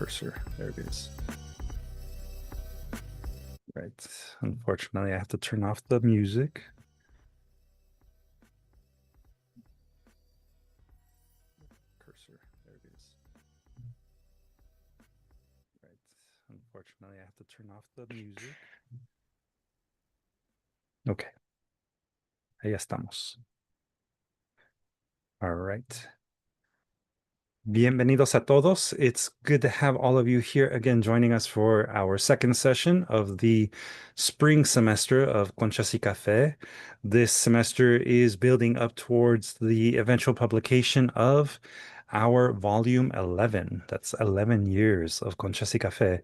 cursor. There it is. Right. Unfortunately, I have to turn off the music. Cursor. There it is. Right. Unfortunately, I have to turn off the music. Okay. Ahí estamos. All right. Bienvenidos a todos. It's good to have all of you here again joining us for our second session of the spring semester of Conchas y Café. This semester is building up towards the eventual publication of our volume 11. That's 11 years of Conchas y Café,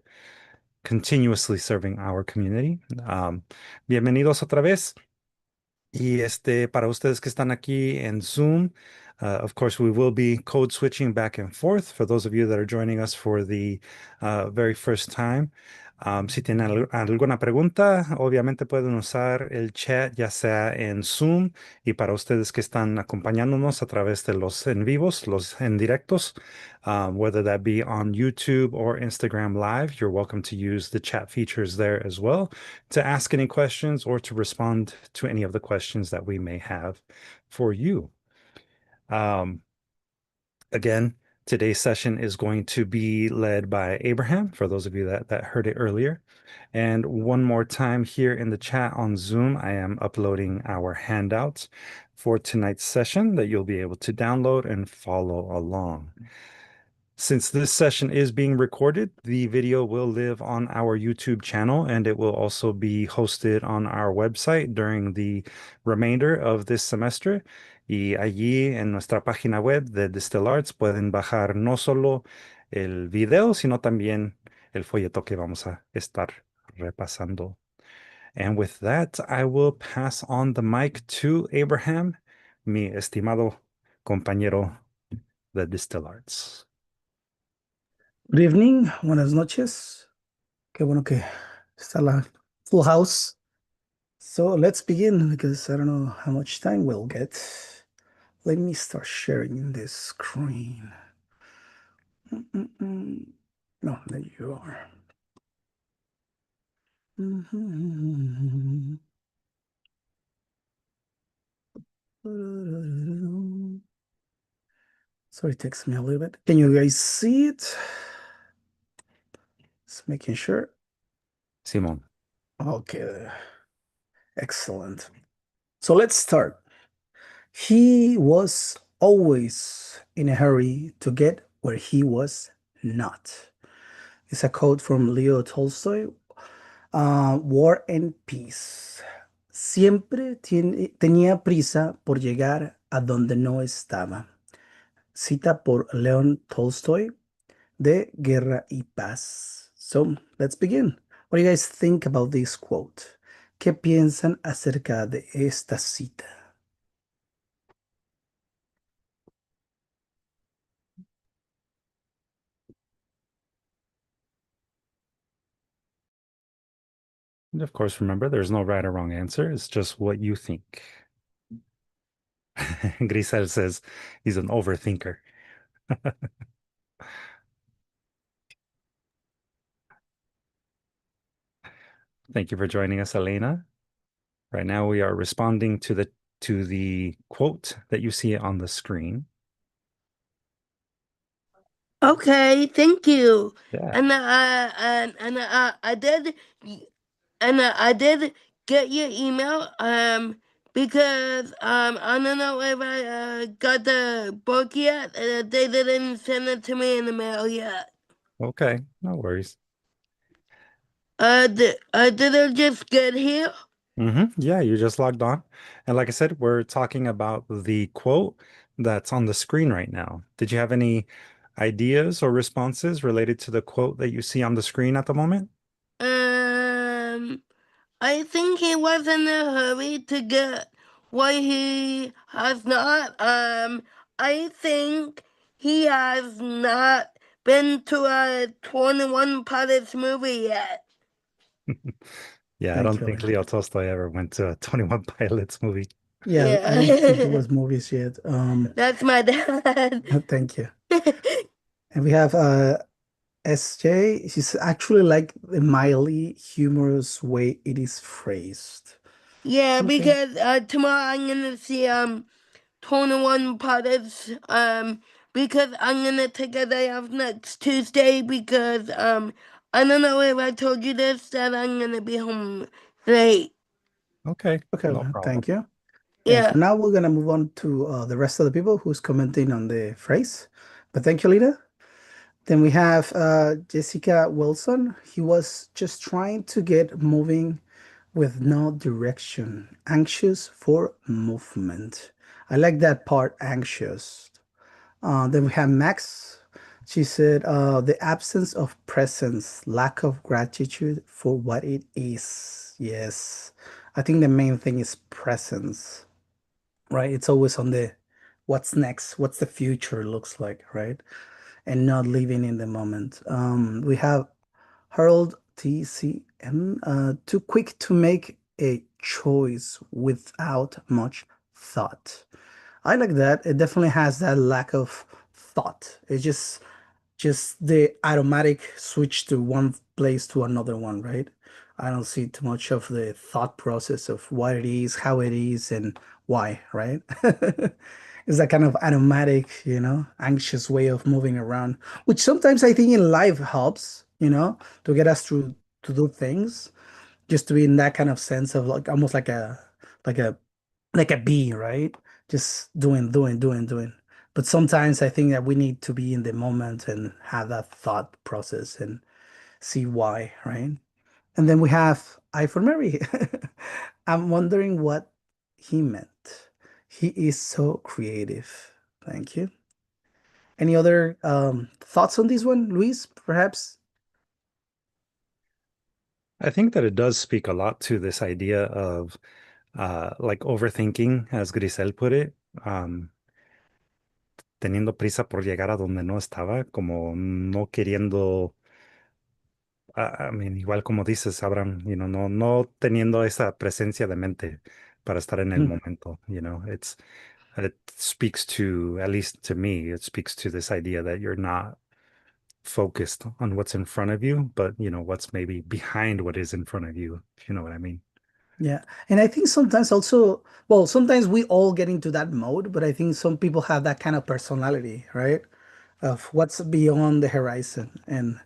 continuously serving our community. Bienvenidos otra vez. Y para ustedes que están aquí en Zoom, of course, we will be code switching back and forth for those of you that are joining us for the very first time. Si tienen alguna pregunta, obviamente pueden usar el chat ya sea en Zoom y para ustedes que están acompañándonos a través de los en vivos, los en directos, whether that be on YouTube or Instagram Live, you're welcome to use the chat features there as well to ask any questions or to respond to any of the questions that we may have for you. Again, today's session is going to be led by Abraham, for those of you that heard it earlier. And one more time here in the chat on Zoom, I am uploading our handouts for tonight's session that you'll be able to download and follow along. Since this session is being recorded, the video will live on our YouTube channel and it will also be hosted on our website during the remainder of this semester. Y allí en nuestra página web de Distill Arts pueden bajar no solo el video, sino también el folleto que vamos a estar repasando. And with that, I will pass on the mic to Abraham, mi estimado compañero de Distill Arts. Good evening, buenas noches. Qué bueno que está la full house. So let's begin because I don't know how much time we'll get. Let me start sharing this screen. No, there you are. Sorry, it takes me a little bit. Can you guys see it? Just making sure. Simón. Okay. Excellent. So let's start. He was always in a hurry to get where he was not. It's a quote from Leo Tolstoy, War and Peace. Siempre tenía prisa por llegar a donde no estaba. Cita por León Tolstoy de Guerra y Paz. So, let's begin. What do you guys think about this quote? ¿Qué piensan acerca de esta cita? And of course, remember, there's no right or wrong answer. It's just what you think. Grisel says he's an overthinker. Thank you for joining us, Elena. Right now, we are responding to the quote that you see on the screen. Okay, thank you. Yeah. I did get your email because I don't know if I got the book yet. They didn't send it to me in the mail yet. Okay, no worries. Did it just get here? Yeah, you just logged on. And like I said, we're talking about the quote that's on the screen right now. Did you have any ideas or responses related to the quote that you see on the screen at the moment? I think he was in a hurry to get what he has not. I think he has not been to a 21 Pilots movie yet. Yeah, I don't think Leo Tolstoy ever went to a 21 Pilots movie. Yeah, I don't think it was movies yet. That's my dad. Thank you. And we have SJ, she's actually like the mildly humorous way it is phrased. Yeah, Okay. because tomorrow I'm gonna see 21 Pilots because I'm gonna take a day off next Tuesday because I don't know if I told you this that I'm gonna be home late. Okay, Okay, no well, problem. thank you. And Yeah. for now, we're gonna move on to the rest of the people who's commenting on the phrase. But thank you, Lita. Then we have Jessica Wilson. He was just trying to get moving with no direction, anxious for movement. I like that part, anxious. Then we have Max. She said, the absence of presence, lack of gratitude for what it is. Yes. I think the main thing is presence, right? It's always on the what's next, what's the future looks like, right? And not living in the moment. We have Harold TCM, too quick to make a choice without much thought. I like that. It definitely has that lack of thought. It's just the automatic switch to one place to another one, right? I don't see too much of the thought process of what it is, how it is, and why, right? It's that kind of automatic, anxious way of moving around, which sometimes I think in life helps, to get us through to do things, just to be in that kind of sense of like almost like a like a bee, right? Just doing. But sometimes I think that we need to be in the moment and have that thought process and see why, right? And then we have I for Mary. I'm wondering what he meant. He is so creative. Thank you. Any other thoughts on this one, Luis, perhaps? I think that it does speak a lot to this idea of like overthinking, as Grisel put it, teniendo prisa por llegar a donde no estaba, como no queriendo, I mean, igual como dices, Abraham, no teniendo esa presencia de mente para estar en el Hmm. momento, it speaks to, at least to me, it speaks to this idea that you're not focused on what's in front of you, but what's maybe behind what is in front of you, if you know what I mean. Yeah. And I think sometimes also, well, sometimes we all get into that mode, but I think some people have that kind of personality, right? Of what's beyond the horizon. And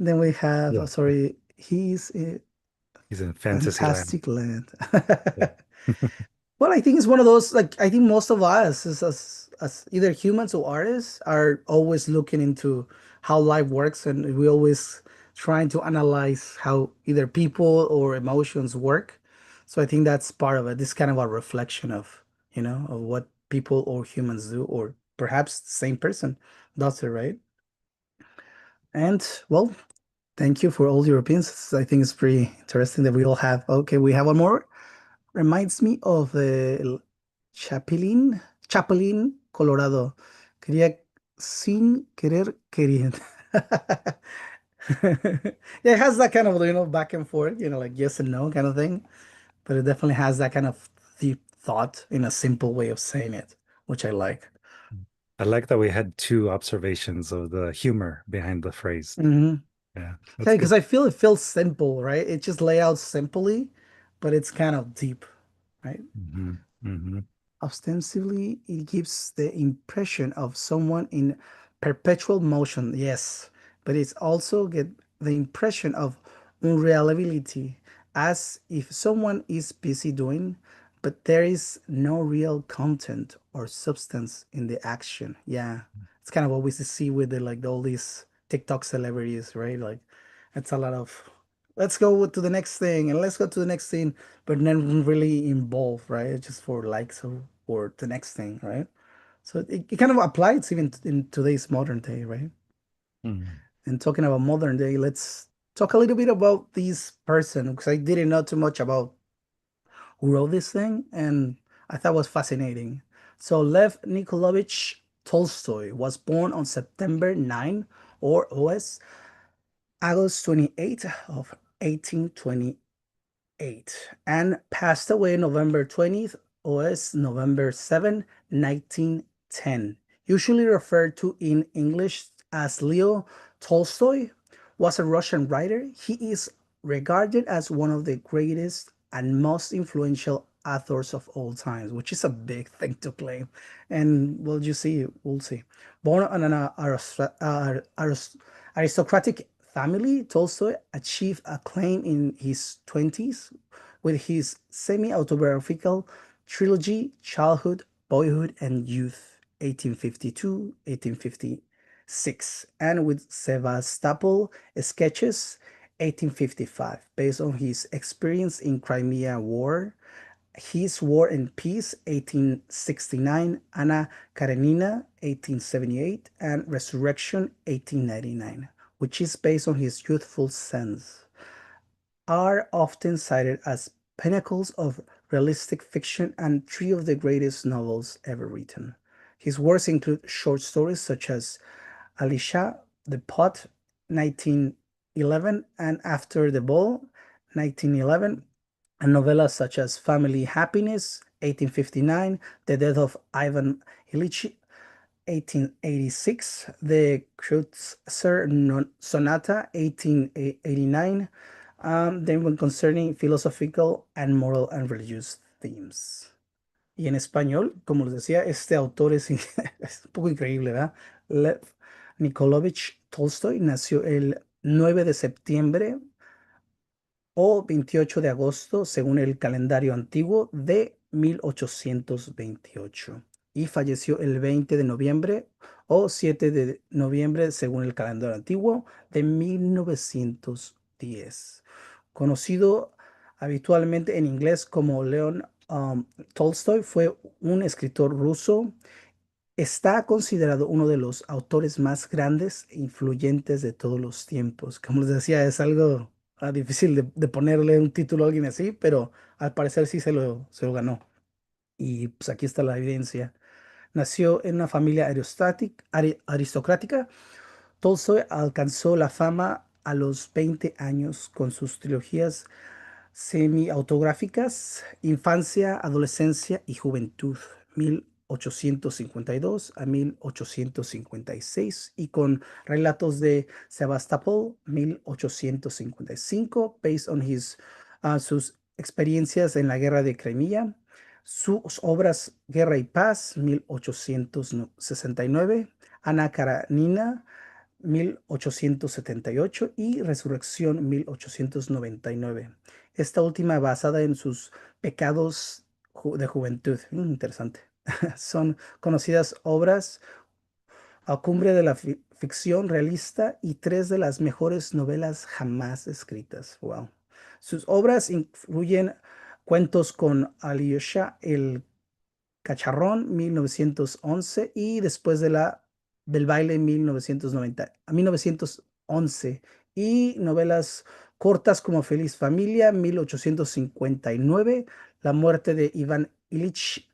then we have, Yeah. sorry, he's a He's in fantasy land. fantastic land. Yeah. Well, I think it's one of those, like, I think most of us as either humans or artists are always looking into how life works, and we always trying to analyze how either people or emotions work. So I think that's part of it. This kind of a reflection of, of what people or humans do, or perhaps the same person does it, right? And well, thank you for all your opinions. I think it's pretty interesting that we all have. Okay, we have one more. Reminds me of the Chapelín, Colorado. Quería sin querer queriendo. Yeah, it has that kind of, back and forth, like yes and no kind of thing. But it definitely has that kind of deep thought in a simple way of saying it, which I like. I like that we had two observations of the humor behind the phrase. Hmm. Yeah, that's Yeah, good. because I feel it feels simple, right? It just lay out simply, but it's kind of deep, right? Hmm. Hmm. Ostensibly, it gives the impression of someone in perpetual motion, yes, but it's also get the impression of unreliability, as if someone is busy doing, but there is no real content or substance in the action. Yeah, it's kind of what we see with all these TikTok celebrities, right? Like, it's a lot of let's go to the next thing and let's go to the next thing, but not really involved, right? It's just for likes or the next thing, right? So it kind of applies even in today's modern day, right? Hmm. And talking about modern day, let's talk a little bit about this person because I didn't know too much about who wrote this thing, and I thought it was fascinating. So Lev Nikolovich Tolstoy was born on September 9 or OS August 28th of 1828 and passed away November 20th OS November 7, 1910. Usually referred to in English as Leo Tolstoy was a Russian writer, he is regarded as one of the greatest and most influential authors of all times, which is a big thing to claim. And well, you see, we'll see. Born in an aristocratic family, Tolstoy achieved acclaim in his 20s with his semi autobiographical trilogy, Childhood, Boyhood, and Youth, 1852 1856, and with Sevastopol Sketches, 1855, based on his experience in Crimea War, his War and Peace, 1869, Anna Karenina, 1878, and Resurrection, 1899, which is based on his youthful sense, are often cited as pinnacles of realistic fiction and three of the greatest novels ever written. His works include short stories such as Alicia, The Pot, 1911, and After the Ball, 1911, and novellas such as Family Happiness, 1859, The Death of Ivan Ilyich, 1886, The Kreutzer Sonata, 1889, then when concerning philosophical and moral and religious themes. Y en español, como les decía, este autor es, es un poco increíble, ¿verdad? Lev Nikolovich Tolstoy nació el 9 de septiembre o 28 de agosto, según el calendario antiguo, de 1828 y falleció el 20 de noviembre o 7 de noviembre, según el calendario antiguo, de 1910. Conocido habitualmente en inglés como Leon Tolstoy, fue un escritor ruso. Está considerado uno de los autores más grandes e influyentes de todos los tiempos. Como les decía, es algo difícil de ponerle un título a alguien así, pero al parecer sí se lo ganó. Y pues aquí está la evidencia. Nació en una familia aristocrática. Tolstoy alcanzó la fama a los 20 años con sus trilogías semi-autográficas, Infancia, Adolescencia y Juventud, 1852 a 1856, y con Relatos de Sebastopol, 1855, based on sus experiencias en la Guerra de Crimea. Sus obras Guerra y Paz, 1869, Ana Karenina, 1878 y Resurrección, 1899. Esta última basada en sus pecados de juventud. Interesante. Son conocidas obras a cumbre de la ficción realista y tres de las mejores novelas jamás escritas. Wow. Sus obras incluyen cuentos con Alyosha, el Cacharrón, 1911, y después del baile, 1990, a 1911, y novelas cortas como Feliz Familia, 1859, La muerte de Iván Ilich,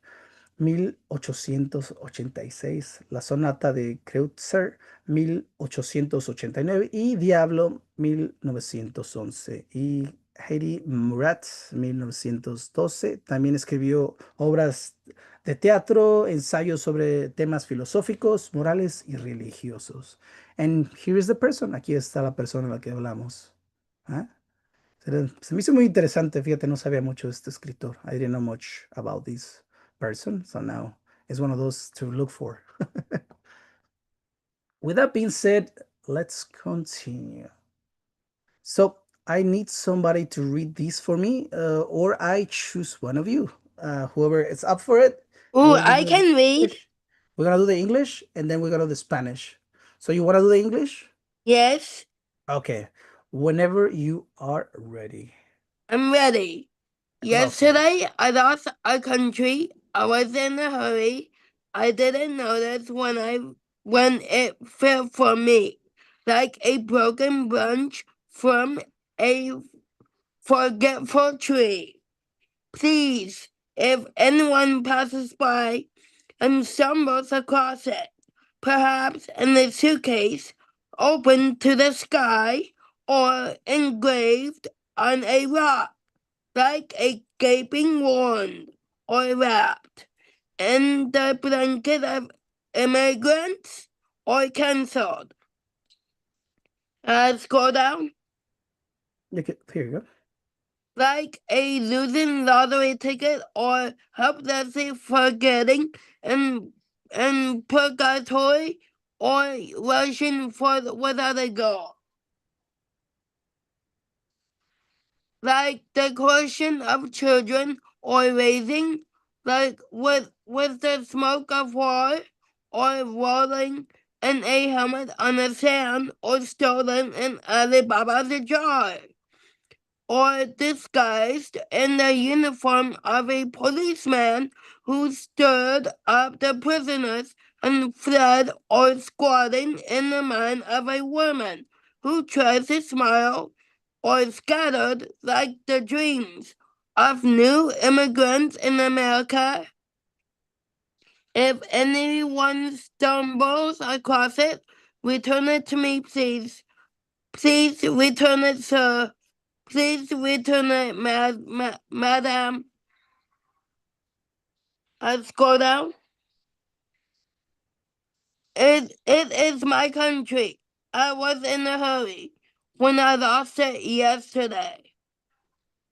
1886, La sonata de Kreutzer, 1889, y Diablo, 1911, y Heidi Murat, 1912. También escribió obras de teatro, ensayos sobre temas filosóficos, morales y religiosos. And here is the person. Aquí está la persona de la que hablamos. ¿Ah? Se me hizo muy interesante, fíjate, no sabía mucho de este escritor. I didn't know much about this person, so now it's one of those to look for. With that being said, let's continue. So I need somebody to read this for me, or I choose one of you, whoever is up for it. Oh, I can read. We're gonna do the English, and then we're gonna do the Spanish. So you wanna do the English? Yes, Okay. Whenever you are ready. I'm ready. Yesterday, I lost a country. I was in a hurry. I didn't notice when it fell from me, like a broken branch from a forgetful tree. Please, if anyone passes by and stumbles across it, perhaps in a suitcase open to the sky or engraved on a rock, like a gaping wound, or wrapped in the blanket of immigrants, or cancelled Scroll down. Here you go. Like a losing lottery ticket or helplessly forgetting and purgatory or rushing for without a goal. Like the question of children or raising, like with the smoke of war or rolling in a helmet on the sand or stolen in Alibaba's jar or disguised in the uniform of a policeman who stirred up the prisoners and fled, or squatting in the mind of a woman who tries to smile, or scattered like the dreams of new immigrants in America. If anyone stumbles across it, return it to me, please. Please return it, sir. Please return it, madam. Scroll down. It is my country. I was in a hurry when I lost it yesterday.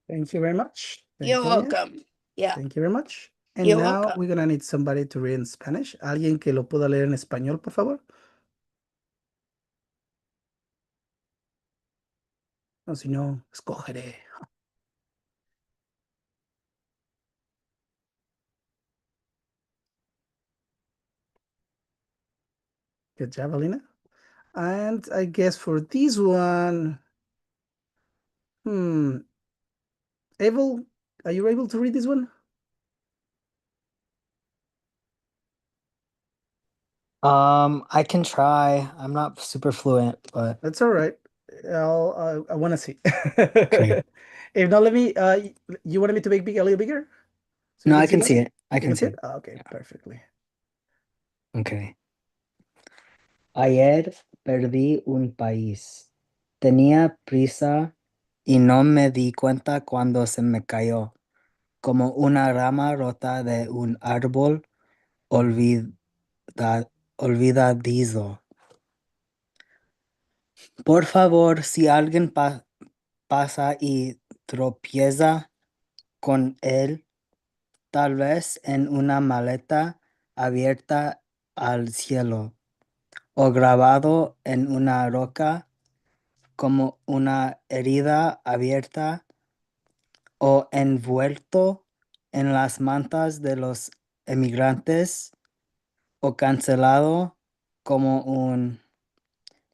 Thank you very much. You're welcome. Yeah, Thank you very much. And you're now welcome. we're gonna need somebody to read in Spanish. ¿Alguien que lo pueda leer en español, por favor? O si no, escogeré. Good job, Alina. And I guess for this one, Abel, are you able to read this one? I can try. I'm not super fluent, but That's all right. I want to see. okay. If not, let me. You wanted me to make big a little bigger, so you No, can I see can see better. it. I You can can see see it. it. Okay, perfectly. Okay. Ayer perdí un país. Tenía prisa y no me di cuenta cuando se me cayó, como una rama rota de un árbol olvidadizo. Por favor, si alguien pasa y tropieza con él, tal vez en una maleta abierta al cielo o grabado en una roca como una herida abierta o envuelto en las mantas de los emigrantes o cancelado como un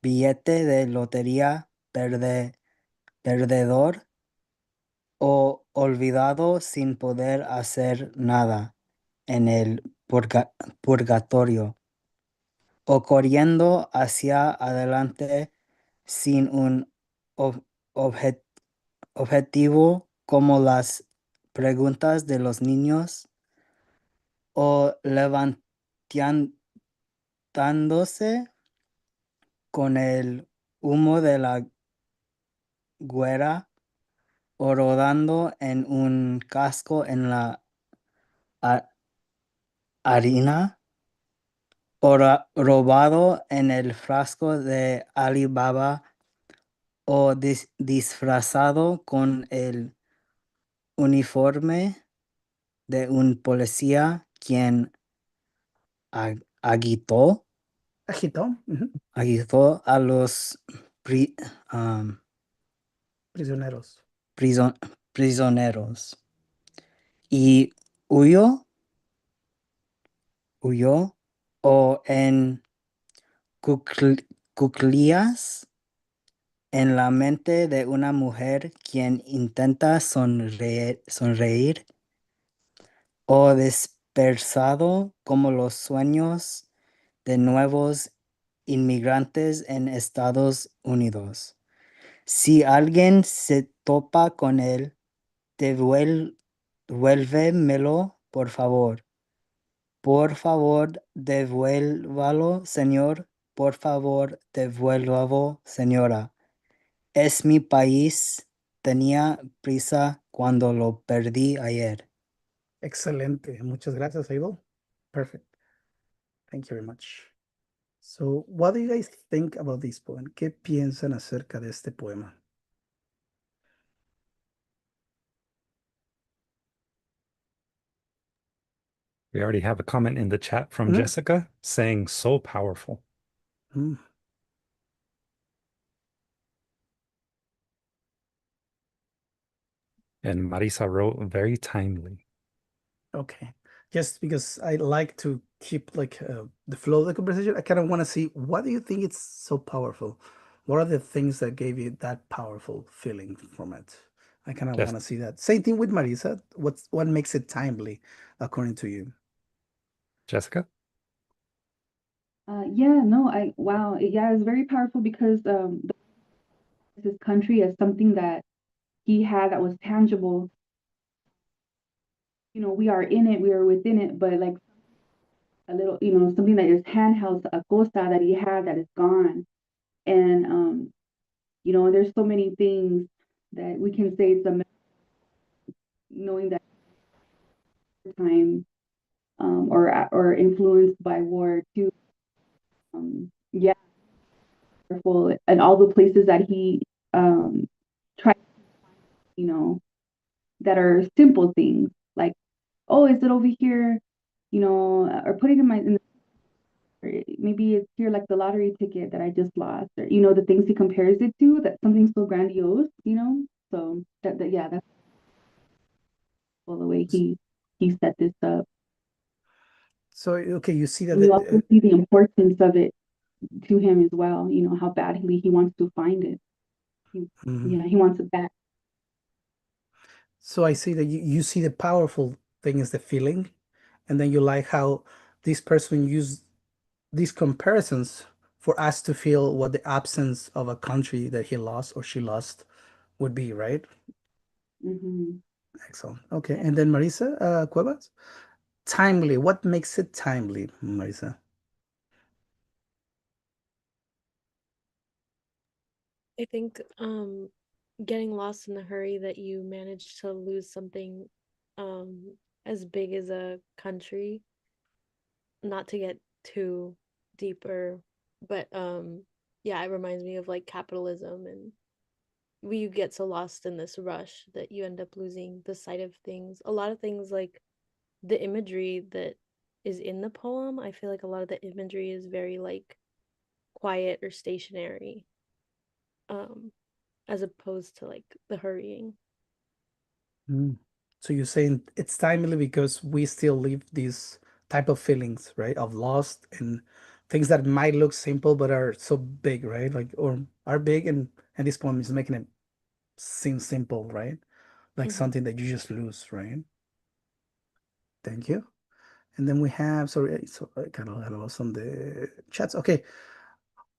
billete de lotería perdedor o olvidado sin poder hacer nada en el purgatorio o corriendo hacia adelante sin un objeto objetivo como las preguntas de los niños o levantándose con el humo de la guerra o rodando en un casco en la harina o robado en el frasco de Alibaba o disfrazado con el uniforme de un policía quien agitó Agitó. agitó a los Prisioneros. prisioneros y huyó o en cuclillas en la mente de una mujer quien intenta sonreír o dispersado como los sueños de nuevos inmigrantes en Estados Unidos. Si alguien se topa con él, devuélvemelo, por favor. Por favor, devuélvalo, señor. Por favor, devuélvalo, señora. Es mi país. Tenía prisa cuando lo perdí ayer. Excelente. Muchas gracias, Abel. Perfect. Thank you very much. So, what do you guys think about this poem? ¿Qué piensan acerca de este poema? We already have a comment in the chat from Mm, Jessica saying so powerful. mm, And Marisa wrote very timely. okay. Just because I like to keep like the flow of the conversation, I kind of want to see what do you think it's so powerful? What are the things that gave you that powerful feeling from it? I kind of Yes, want to see that. Same thing with Marisa. What makes it timely, according to you? Jessica? Yeah, no, wow, yeah, it's very powerful because this country as something that he had that was tangible. You know, we are in it, we are within it, but like a little, you know, something that is handheld, a cosa that he had that is gone. And you know, there's so many things that we can say it's a knowing that time or influenced by war too. Yeah, wonderful, and all the places that he tried, you know, that are simple things like, oh, is it over here, you know, or put it in maybe it's here like the lottery ticket that I just lost, or you know, the things he compares it to, that something so grandiose, you know. So that yeah, that's all the way he set this up. So, okay, you see that And you also see the importance of it to him as well, you know, how badly he wants to find it. He, mhm. yeah, he wants it back. So I see that you see the powerful thing is the feeling, and then you like how this person used these comparisons for us to feel what the absence of a country that he lost or she lost would be, right? Hmm. Excellent. Okay, and then Marisa Cuevas, timely. What makes it timely, Marisa? I think getting lost in the hurry that you managed to lose something as big as a country, not to get too deeper, but yeah, it reminds me of like capitalism, and you get so lost in this rush that you end up losing the sight of things. A lot of things, like the imagery that is in the poem, I feel like a lot of the imagery is very like quiet or stationary, um as opposed to like the hurrying. Mm. So you're saying it's timely because we still live these type of feelings, right? Of lost and things that might look simple but are so big, right? Like or are big and this poem is making it seem simple, right? Like Hmm. something that you just lose, right? Thank you. And then we have, sorry, so I kind of had lost on the chats. Okay,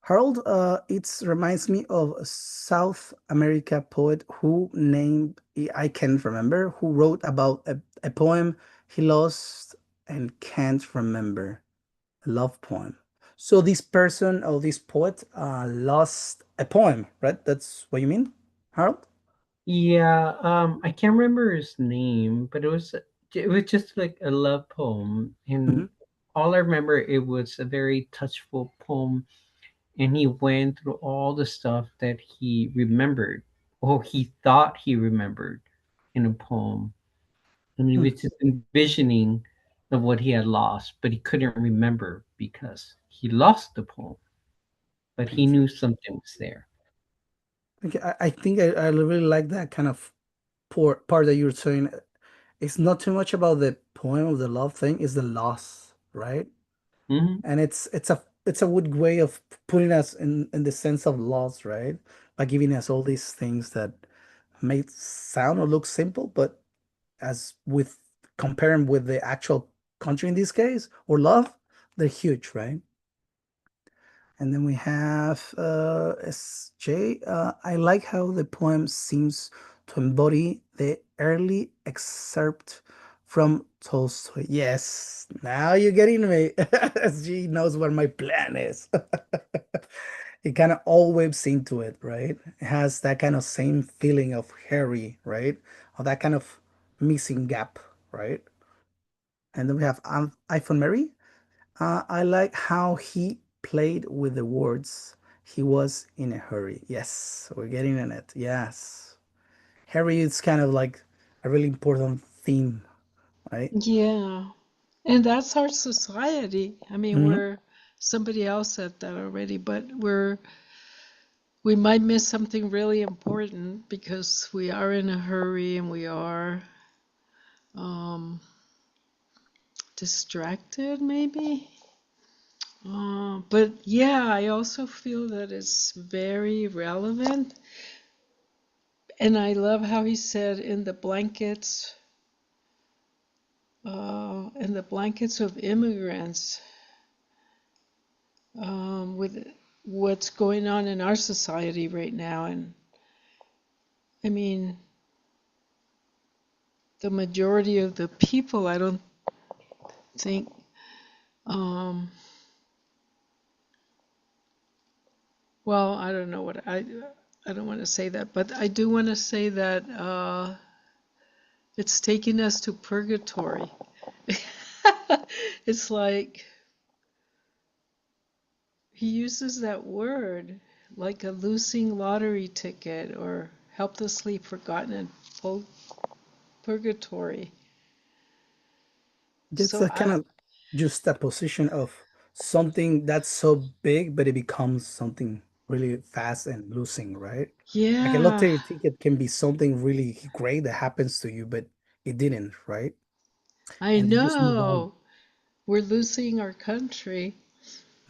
Harold, it reminds me of a South America poet who named, I can't remember, who wrote about a poem he lost and can't remember, a love poem. So this person or this poet lost a poem, right? That's what you mean, Harold? Yeah, I can't remember his name, but it was just like a love poem, Hmm. and all I remember it was a very touchful poem, and he went through all the stuff that he remembered, or he thought he remembered in a poem, and he was just envisioning of what he had lost, but he couldn't remember because he lost the poem, but he Thank you. knew something was there. Okay, I think I really like that kind of part that you're saying. It's not too much about the poem of the love thing, it's the loss, right? Hmm. And it's a good way of putting us in the sense of loss, right? By giving us all these things that may sound or look simple, but as with comparing with the actual country in this case or love, they're huge, right? And then we have SJ. I like how the poem seems to embody the early excerpt from Tolstoy. Yes, now you're getting me. SG knows what my plan is. It kind of all whips into it, right? It has that kind of same feeling of Harry, right? Or that kind of missing gap, right? And then we have iPhone Mary. I like how he played with the words. He was in a hurry. Yes, we're getting in it. Yes. Hurry is kind of like a really important theme, right? Yeah. And that's our society. I mean, Hmm. we're somebody else said that already, but we might miss something really important because we are in a hurry and we are um, distracted, maybe. But yeah, I also feel that it's very relevant. And I love how he said in the blankets of immigrants, with what's going on in our society right now. And I mean, the majority of the people, I don't think, um, well, I don't know what I don't want to say that, but I do want to say that it's taking us to purgatory. It's like he uses that word like a losing lottery ticket or helplessly forgotten in purgatory. It's So a kind of juxtaposition of something that's so big, but it becomes something really fast and losing, right? Like a yeah, lottery ticket can be something really great that happens to you, but it didn't, right? I And you just move on. know we're losing our country.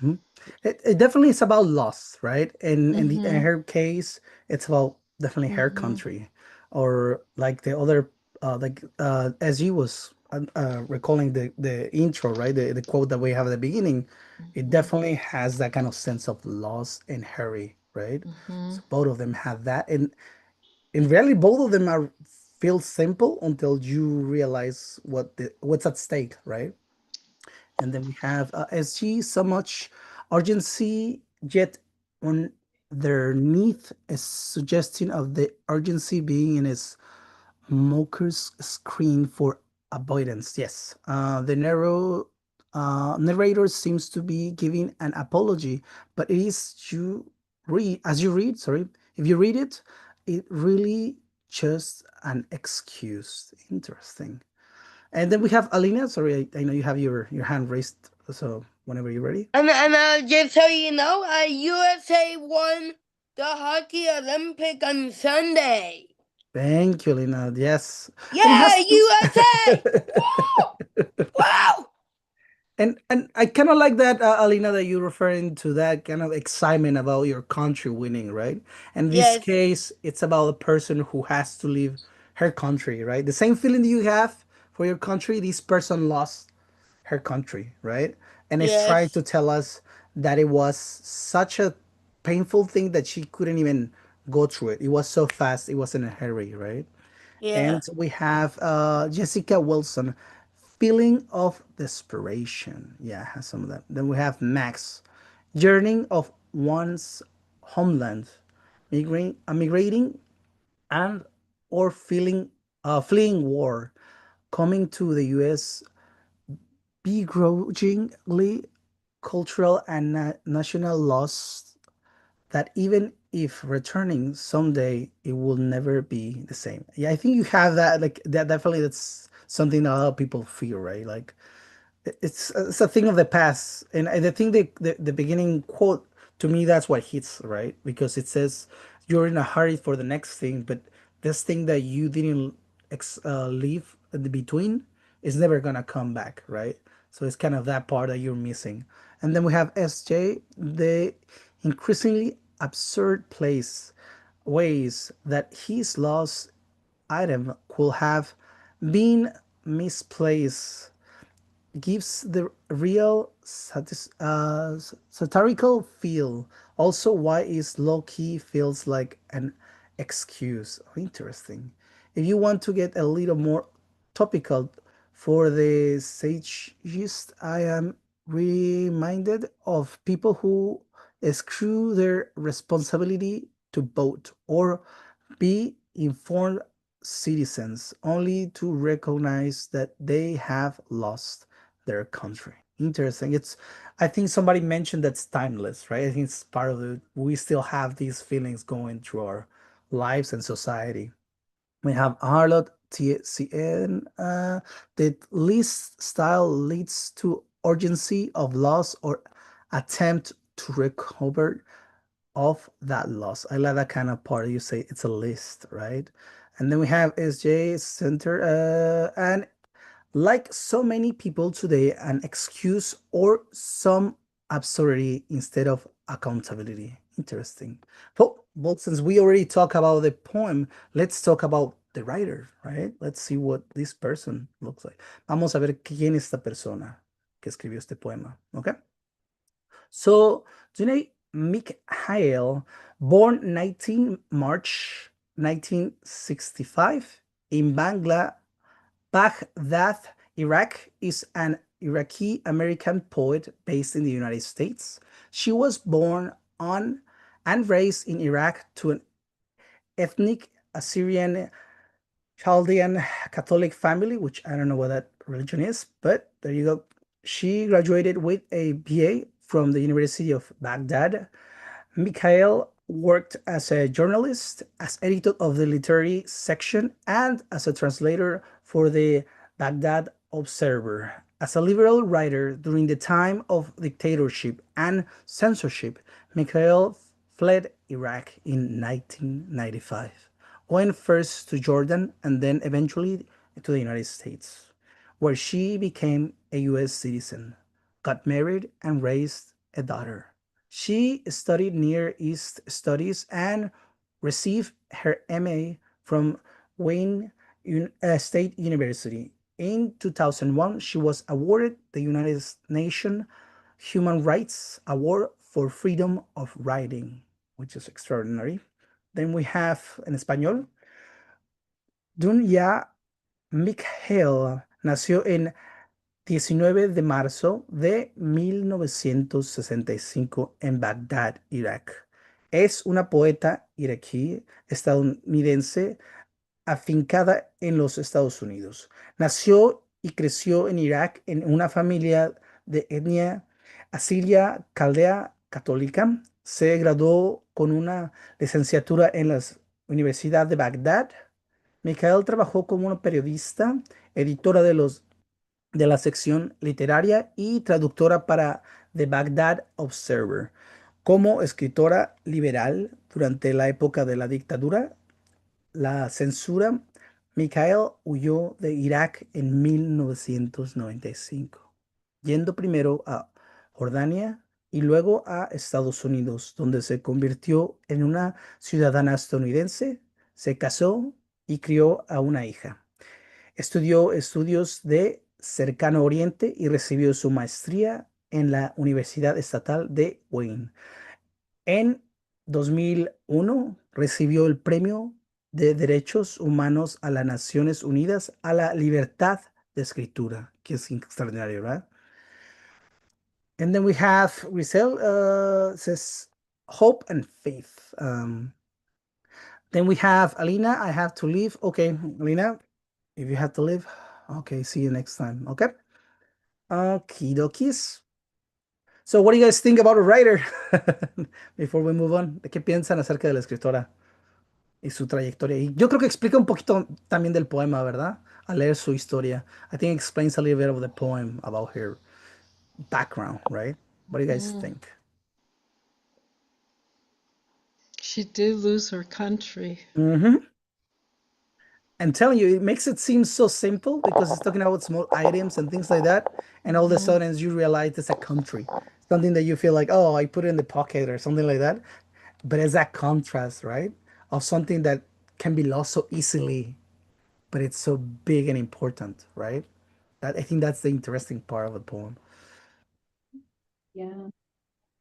Mhm. It definitely is about loss, right? And in Mm-hmm. her case, it's about definitely her Mm-hmm. country, or like the other, as you was recalling the intro, right? The quote that we have at the beginning, it Mm-hmm. definitely has that kind of sense of loss and hurry, right? Mm-hmm. So both of them have that, and in reality, both of them are feel simple until you realize what's at stake, right? And then we have SG, so much urgency, yet underneath a suggestion of the urgency being in his smoker's screen for avoidance. Yes, the narrator seems to be giving an apology, but it is as you read, sorry, if you read it, it really just an excuse. Interesting. And then we have Alina. Sorry, I know you have your hand raised. So whenever you're ready. And just so you know, USA won the hockey Olympic on Sunday. Thank you, Alina. Yes, and it Yeah, has to. USA! Woo! Wow! And I kind of like that, Alina, that you're referring to that kind of excitement about your country winning, right? And in this Yes, case, it's about a person who has to leave her country, right? The same feeling you have for your country, this person lost her country, right? And it's trying yes, to tell us that it was such a painful thing that she couldn't even go through it. It was so fast, it was in a hurry, right? yeah. And we have Jessica Wilson, feeling of desperation. Yeah, has some of that. Then we have Max, yearning of one's homeland, migrating and or fleeing war, coming to the U.S. begrudgingly, cultural and national loss that even if returning someday, it will never be the same. Yeah, I think you have that. Like that, definitely, that's something that a lot of people feel, right? Like it's a thing of the past, and I think the beginning quote to me that's what hits, right? Because it says you're in a hurry for the next thing, but this thing that you didn't leave in the between is never gonna come back, right? So it's kind of that part that you're missing. And then we have SJ, the increasingly absurd place ways that his lost item could have been misplaced gives the real satirical feel. Also, why is low key feels like an excuse. Oh, interesting. If you want to get a little more topical for the sagist, I am reminded of people who screw their responsibility to vote or be informed citizens only to recognize that they have lost their country. Interesting. I think somebody mentioned that's timeless, right? I think it's part of it. We still have these feelings going through our lives and society. We have Harlot TCN. The least style leads to urgency of loss or attempt to recover of that loss. I like that kind of part. You say it's a list, right? And then we have SJ Center, and like so many people today, an excuse or some absurdity instead of accountability. Interesting. Well, since we already talked about the poem, let's talk about the writer, right? Let's see what this person looks like. Vamos a ver quién es esta persona que escribió este poema, okay? So, Junaid Mikhail, born 19 March 1965 in Baghdad, Iraq, is an Iraqi American poet based in the United States. She was born on and raised in Iraq to an ethnic Assyrian Chaldean Catholic family, which I don't know what that religion is, but there you go. She graduated with a BA from the University of Baghdad. Mikhail worked as a journalist, as editor of the literary section, and as a translator for the Baghdad Observer. As a liberal writer during the time of dictatorship and censorship, Mikhail fled Iraq in 1995, went first to Jordan and then eventually to the United States, where she became a US citizen, got married, and raised a daughter. She studied Near East Studies and received her MA from Wayne State University. In 2001, she was awarded the United Nations Human Rights Award for Freedom of Writing, which is extraordinary. Then we have en español, Dunya Mikhail nació en 19 de marzo de 1965 en Bagdad, Irak. Es una poeta iraquí estadounidense afincada en los Estados Unidos. Nació y creció en Irak en una familia de etnia asiria caldea católica. Se graduó con una licenciatura en la Universidad de Bagdad. Michael trabajó como una periodista, editora de la sección literaria y traductora para The Baghdad Observer. Como escritora liberal durante la época de la dictadura, la censura, Mikhail huyó de Irak en 1995, yendo primero a Jordania y luego a Estados Unidos, donde se convirtió en una ciudadana estadounidense, se casó y crió a una hija. Estudió estudios de Cercano Oriente y recibió su maestría en la Universidad Estatal de Wayne. En 2001 recibió el Premio de Derechos Humanos a las Naciones Unidas a la libertad de escritura, que es extraordinario, ¿verdad? And then we have Grisel, says hope and faith. Then we have Alina, I have to leave. Okay, Alina, if you have to leave, okay, see you next time. Okay. Okie dokies. So, what do you guys think about a writer? Before we move on, ¿de qué piensan acerca de la escritora y su trayectoria? Y yo creo que explica un poquito también del poema, ¿verdad? Al leer su historia. I think it explains a little bit of the poem about her background, right? What do you guys think? She did lose her country. Mm-hmm. And telling you, it makes it seem so simple because it's talking about small items and things like that. And all of a sudden, you realize it's a country, something that you feel like, oh, I put it in the pocket or something like that. But it's that contrast, right? Of something that can be lost so easily, but it's so big and important, right? That I think that's the interesting part of the poem. Yeah.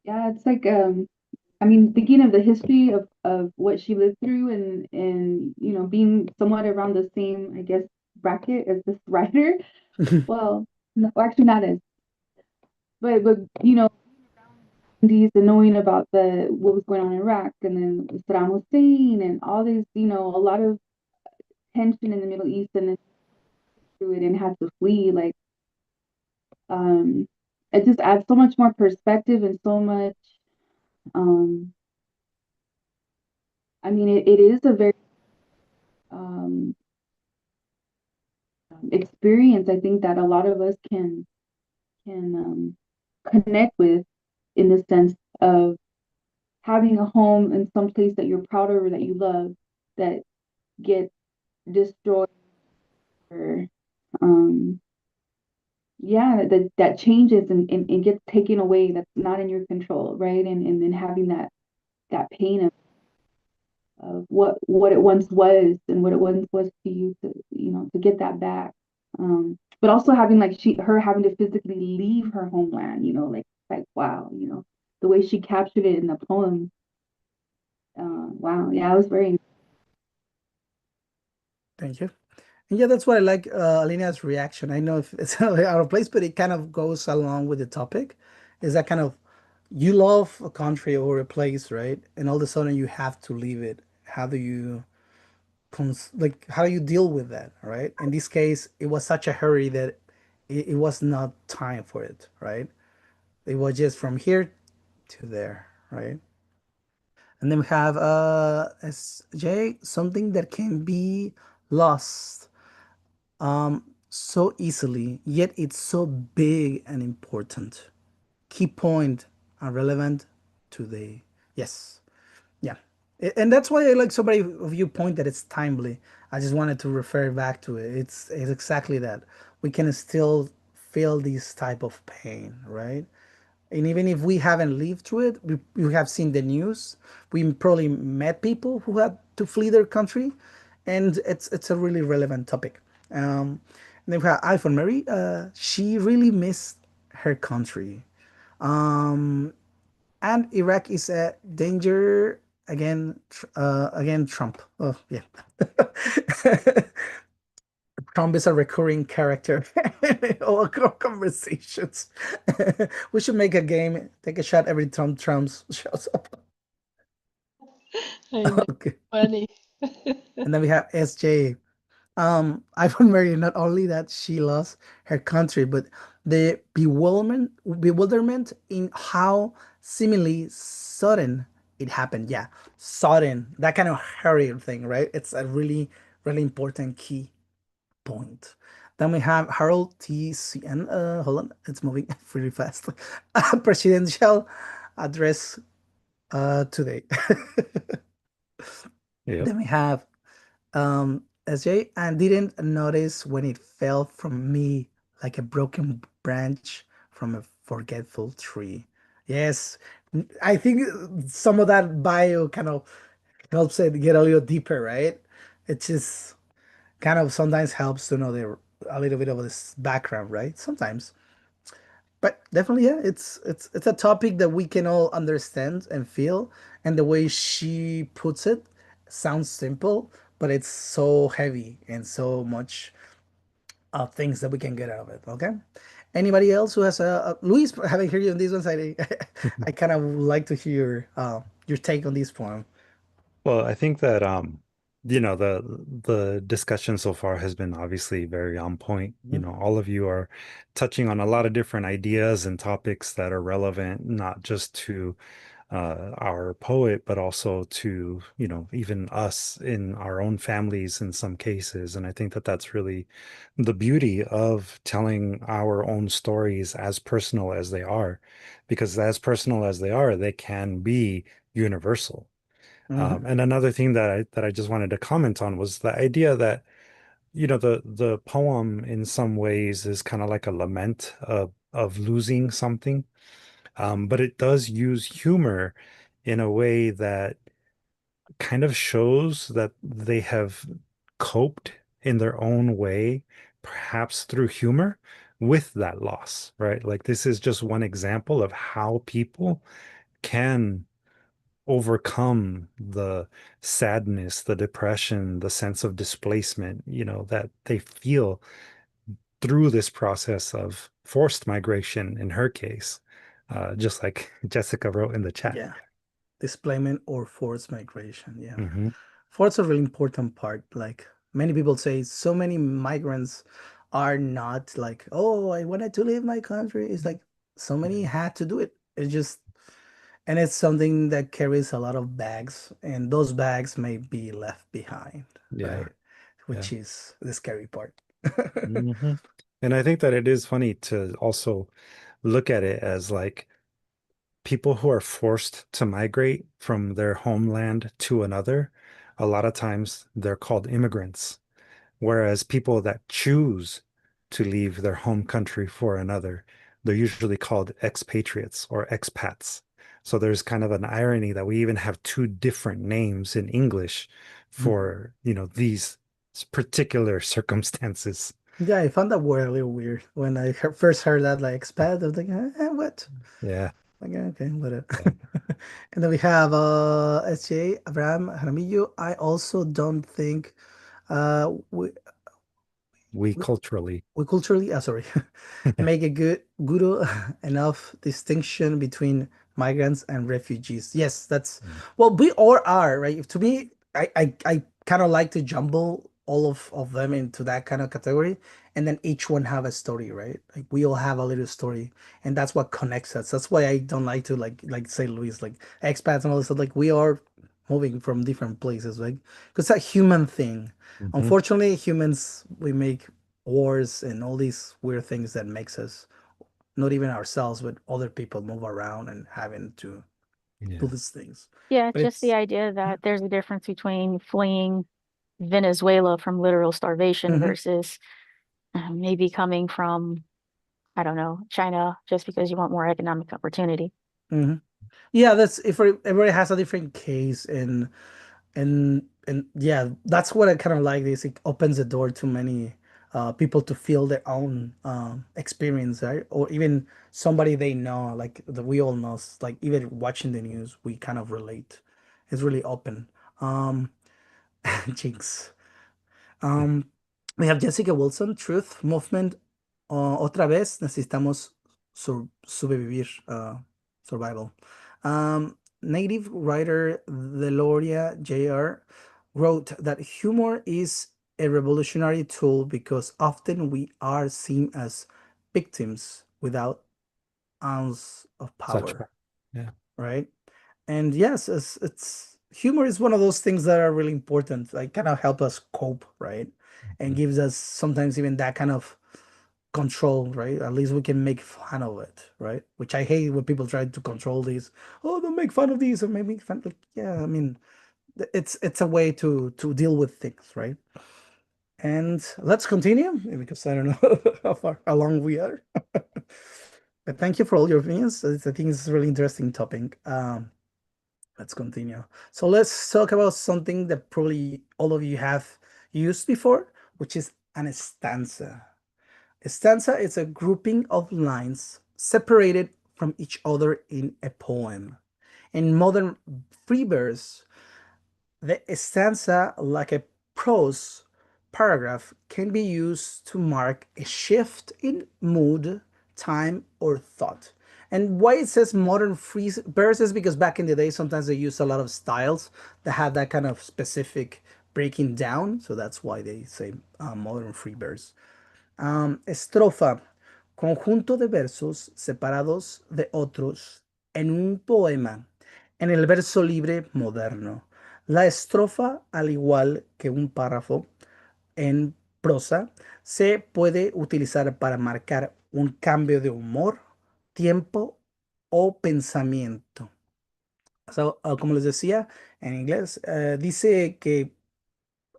Yeah, it's like I mean, thinking of the history of what she lived through and you know, being somewhat around the same, I guess, bracket as this writer. Well, no, actually not as, but you know, these and knowing about the what was going on in Iraq and then Saddam Hussein and all these, you know, a lot of tension in the Middle East and then through it and had to flee. Like, um, it just adds so much more perspective and so much. Um, I mean, it is a very um, experience. I think that a lot of us can connect with, in the sense of having a home in some place that you're proud of or that you love, that gets destroyed, or um, yeah, that changes and gets taken away, that's not in your control, right? And then having that pain of what it once was and what it once was to you, to to get that back. But also having, like, her having to physically leave her homeland, like wow, the way she captured it in the poem. Wow, yeah, I was very. Thank you. And yeah, that's why I like Alina's reaction. I know if it's out of place, but it kind of goes along with the topic. Is that kind of, you love a country or a place, right? And all of a sudden you have to leave it. How do you like, how do you deal with that, right? In this case, it was such a hurry that it was not time for it, right? It was just from here to there, right? And then we have SJ, something that can be lost so easily, yet it's so big and important. Key point and relevant today. Yes. Yeah. And that's why I like so many of you point that it's timely. I just wanted to refer back to it. It's exactly that. We can still feel this type of pain, right? And even if we haven't lived through it, we have seen the news. We probably met people who had to flee their country, and it's a really relevant topic. And then we have iPhone Mary. She really missed her country. Um, and Iraq is a danger again. Again, Trump. Oh yeah, Trump is a recurring character in all our conversations. We should make a game. Take a shot every time Trump shows up. I know, Okay. funny. And then we have SJ. Ivan Mary, not only that she lost her country, but the bewilderment in how seemingly sudden it happened. Yeah, sudden. That kind of hurry thing, right? It's a really, really important key point. Then we have Harold TCN. Hold on, it's moving really fast. Presidential address today. Yep. Then we have SJ, and didn't notice when it fell from me like a broken branch from a forgetful tree. Yes, I think some of that bio kind of helps it get a little deeper, right? It just kind of sometimes helps to know a little bit of this background, right? Sometimes, but definitely, yeah, it's a topic that we can all understand and feel, and the way she puts it sounds simple, but it's so heavy and so much things that we can get out of it. Okay. Anybody else who has Luis? Having heard you on these ones, I I kind of like to hear your take on this poem. Well, I think that the discussion so far has been obviously very on point. Mhm. All of you are touching on a lot of different ideas and topics that are relevant, not just to our poet, but also to, even us in our own families in some cases. And I think that that's really the beauty of telling our own stories as personal as they are, because as personal as they are, they can be universal. Mhm. And another thing that I just wanted to comment on was the idea that, the poem in some ways is kind of like a lament of losing something. But it does use humor in a way that kind of shows that they have coped in their own way, perhaps through humor, with that loss, right? Like this is just one example of how people can overcome the sadness, the depression, the sense of displacement, that they feel through this process of forced migration in her case, just like Jessica wrote in the chat. Yeah, displacement or forced migration. Yeah, Hmm. forced a really important part. Like many people say, so many migrants are not like, oh, I wanted to leave my country. It's like so many had to do it. It's just, and it's something that carries a lot of bags, and those bags may be left behind, Yeah. right? Yeah. Which is the scary part. Hmm. And I think that it is funny to also look at it as like people who are forced to migrate from their homeland to another, a lot of times they're called immigrants. Whereas people that choose to leave their home country for another, they're usually called expatriates or expats. So there's kind of an irony that we even have two different names in English Mhm. for, these particular circumstances. Yeah, I found that word a little weird when I first heard that, like expat. I was like, what? Yeah. Like, okay, whatever. Yeah. And then we have SJ Abraham Jaramillo. I also don't think uh we We culturally. we culturally, sorry, make a good enough distinction between migrants and refugees. Yes, that's, well, we all are, right? To me, I kind of like to jumble all of them into that kind of category, and then each one have a story, right? Like we all have a little story, and that's what connects us. That's why I don't like to like say Luis, like expats and all this stuff. Like we are moving from different places, right? Because it's a human thing. Mhm. Unfortunately, humans, we make wars and all these weird things that makes us, not even ourselves, but other people move around and having to do Yeah. these things. Yeah, But just the it's, idea that there's a difference between fleeing Venezuela from literal starvation mhm, versus maybe coming from, I don't know, China just because you want more economic opportunity. mhm. Yeah, that's, if everybody has a different case, and yeah, that's what I kind of like this. It opens the door to many people to feel their own experience, right? Or even somebody they know, like that we all know, like even watching the news, we kind of relate. It's really open. Um, Jinx. Um, we have Jessica Wilson, Truth Movement. Otra vez necesitamos sobrevivir, survival. Native writer Deloria Jr. wrote that humor is a revolutionary tool because often we are seen as victims without ounce of Such. power, Yeah. right? And yes, it's humor is one of those things that are really important. Like kind of help us cope, right? And Mhm. gives us sometimes even that kind of control, right? At least we can make fun of it, right? Which I hate when people try to control these. Oh, don't make fun of these or make fun. Like, yeah, I mean, it's a way to deal with things, right? And let's continue because I don't know how long we are. But thank you for all your opinions. I think it's a really interesting topic. Let's continue. So let's talk about something that probably all of you have used before, which is an stanza. A stanza is a grouping of lines separated from each other in a poem. In modern free verse, the stanza, like a prose paragraph, can be used to mark a shift in mood, time, or thought. And why it says modern free verse is because back in the day, sometimes they used a lot of styles that had that kind of specific breaking down. So that's why they say modern free verse. Estrofa, conjunto de versos separados de otros en un poema, en el verso libre moderno. La estrofa, al igual que un párrafo en prosa, se puede utilizar para marcar un cambio de humor, tiempo o pensamiento. So, como les decía en inglés, dice que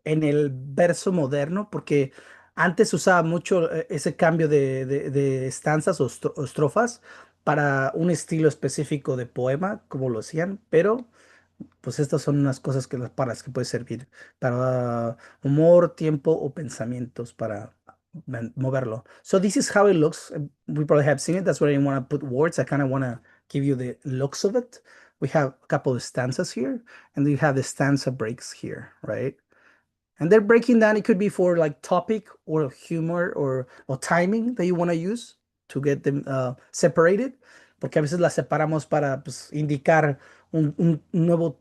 en el verso moderno, porque antes se usaba mucho ese cambio de estanzas o estrofas para un estilo específico de poema, como lo hacían, pero pues estas son unas cosas que para las que puede servir para humor, tiempo o pensamientos para moverlo. So this is how it looks. We probably have seen it. That's why I didn't want to put words. I kind of want to give you the looks of it. We have a couple of stanzas here, and we have the stanza breaks here, right? And they're breaking down, it could be for like topic or humor or timing that you want to use to get them separated, porque a veces las separamos para pues, indicar un nuevo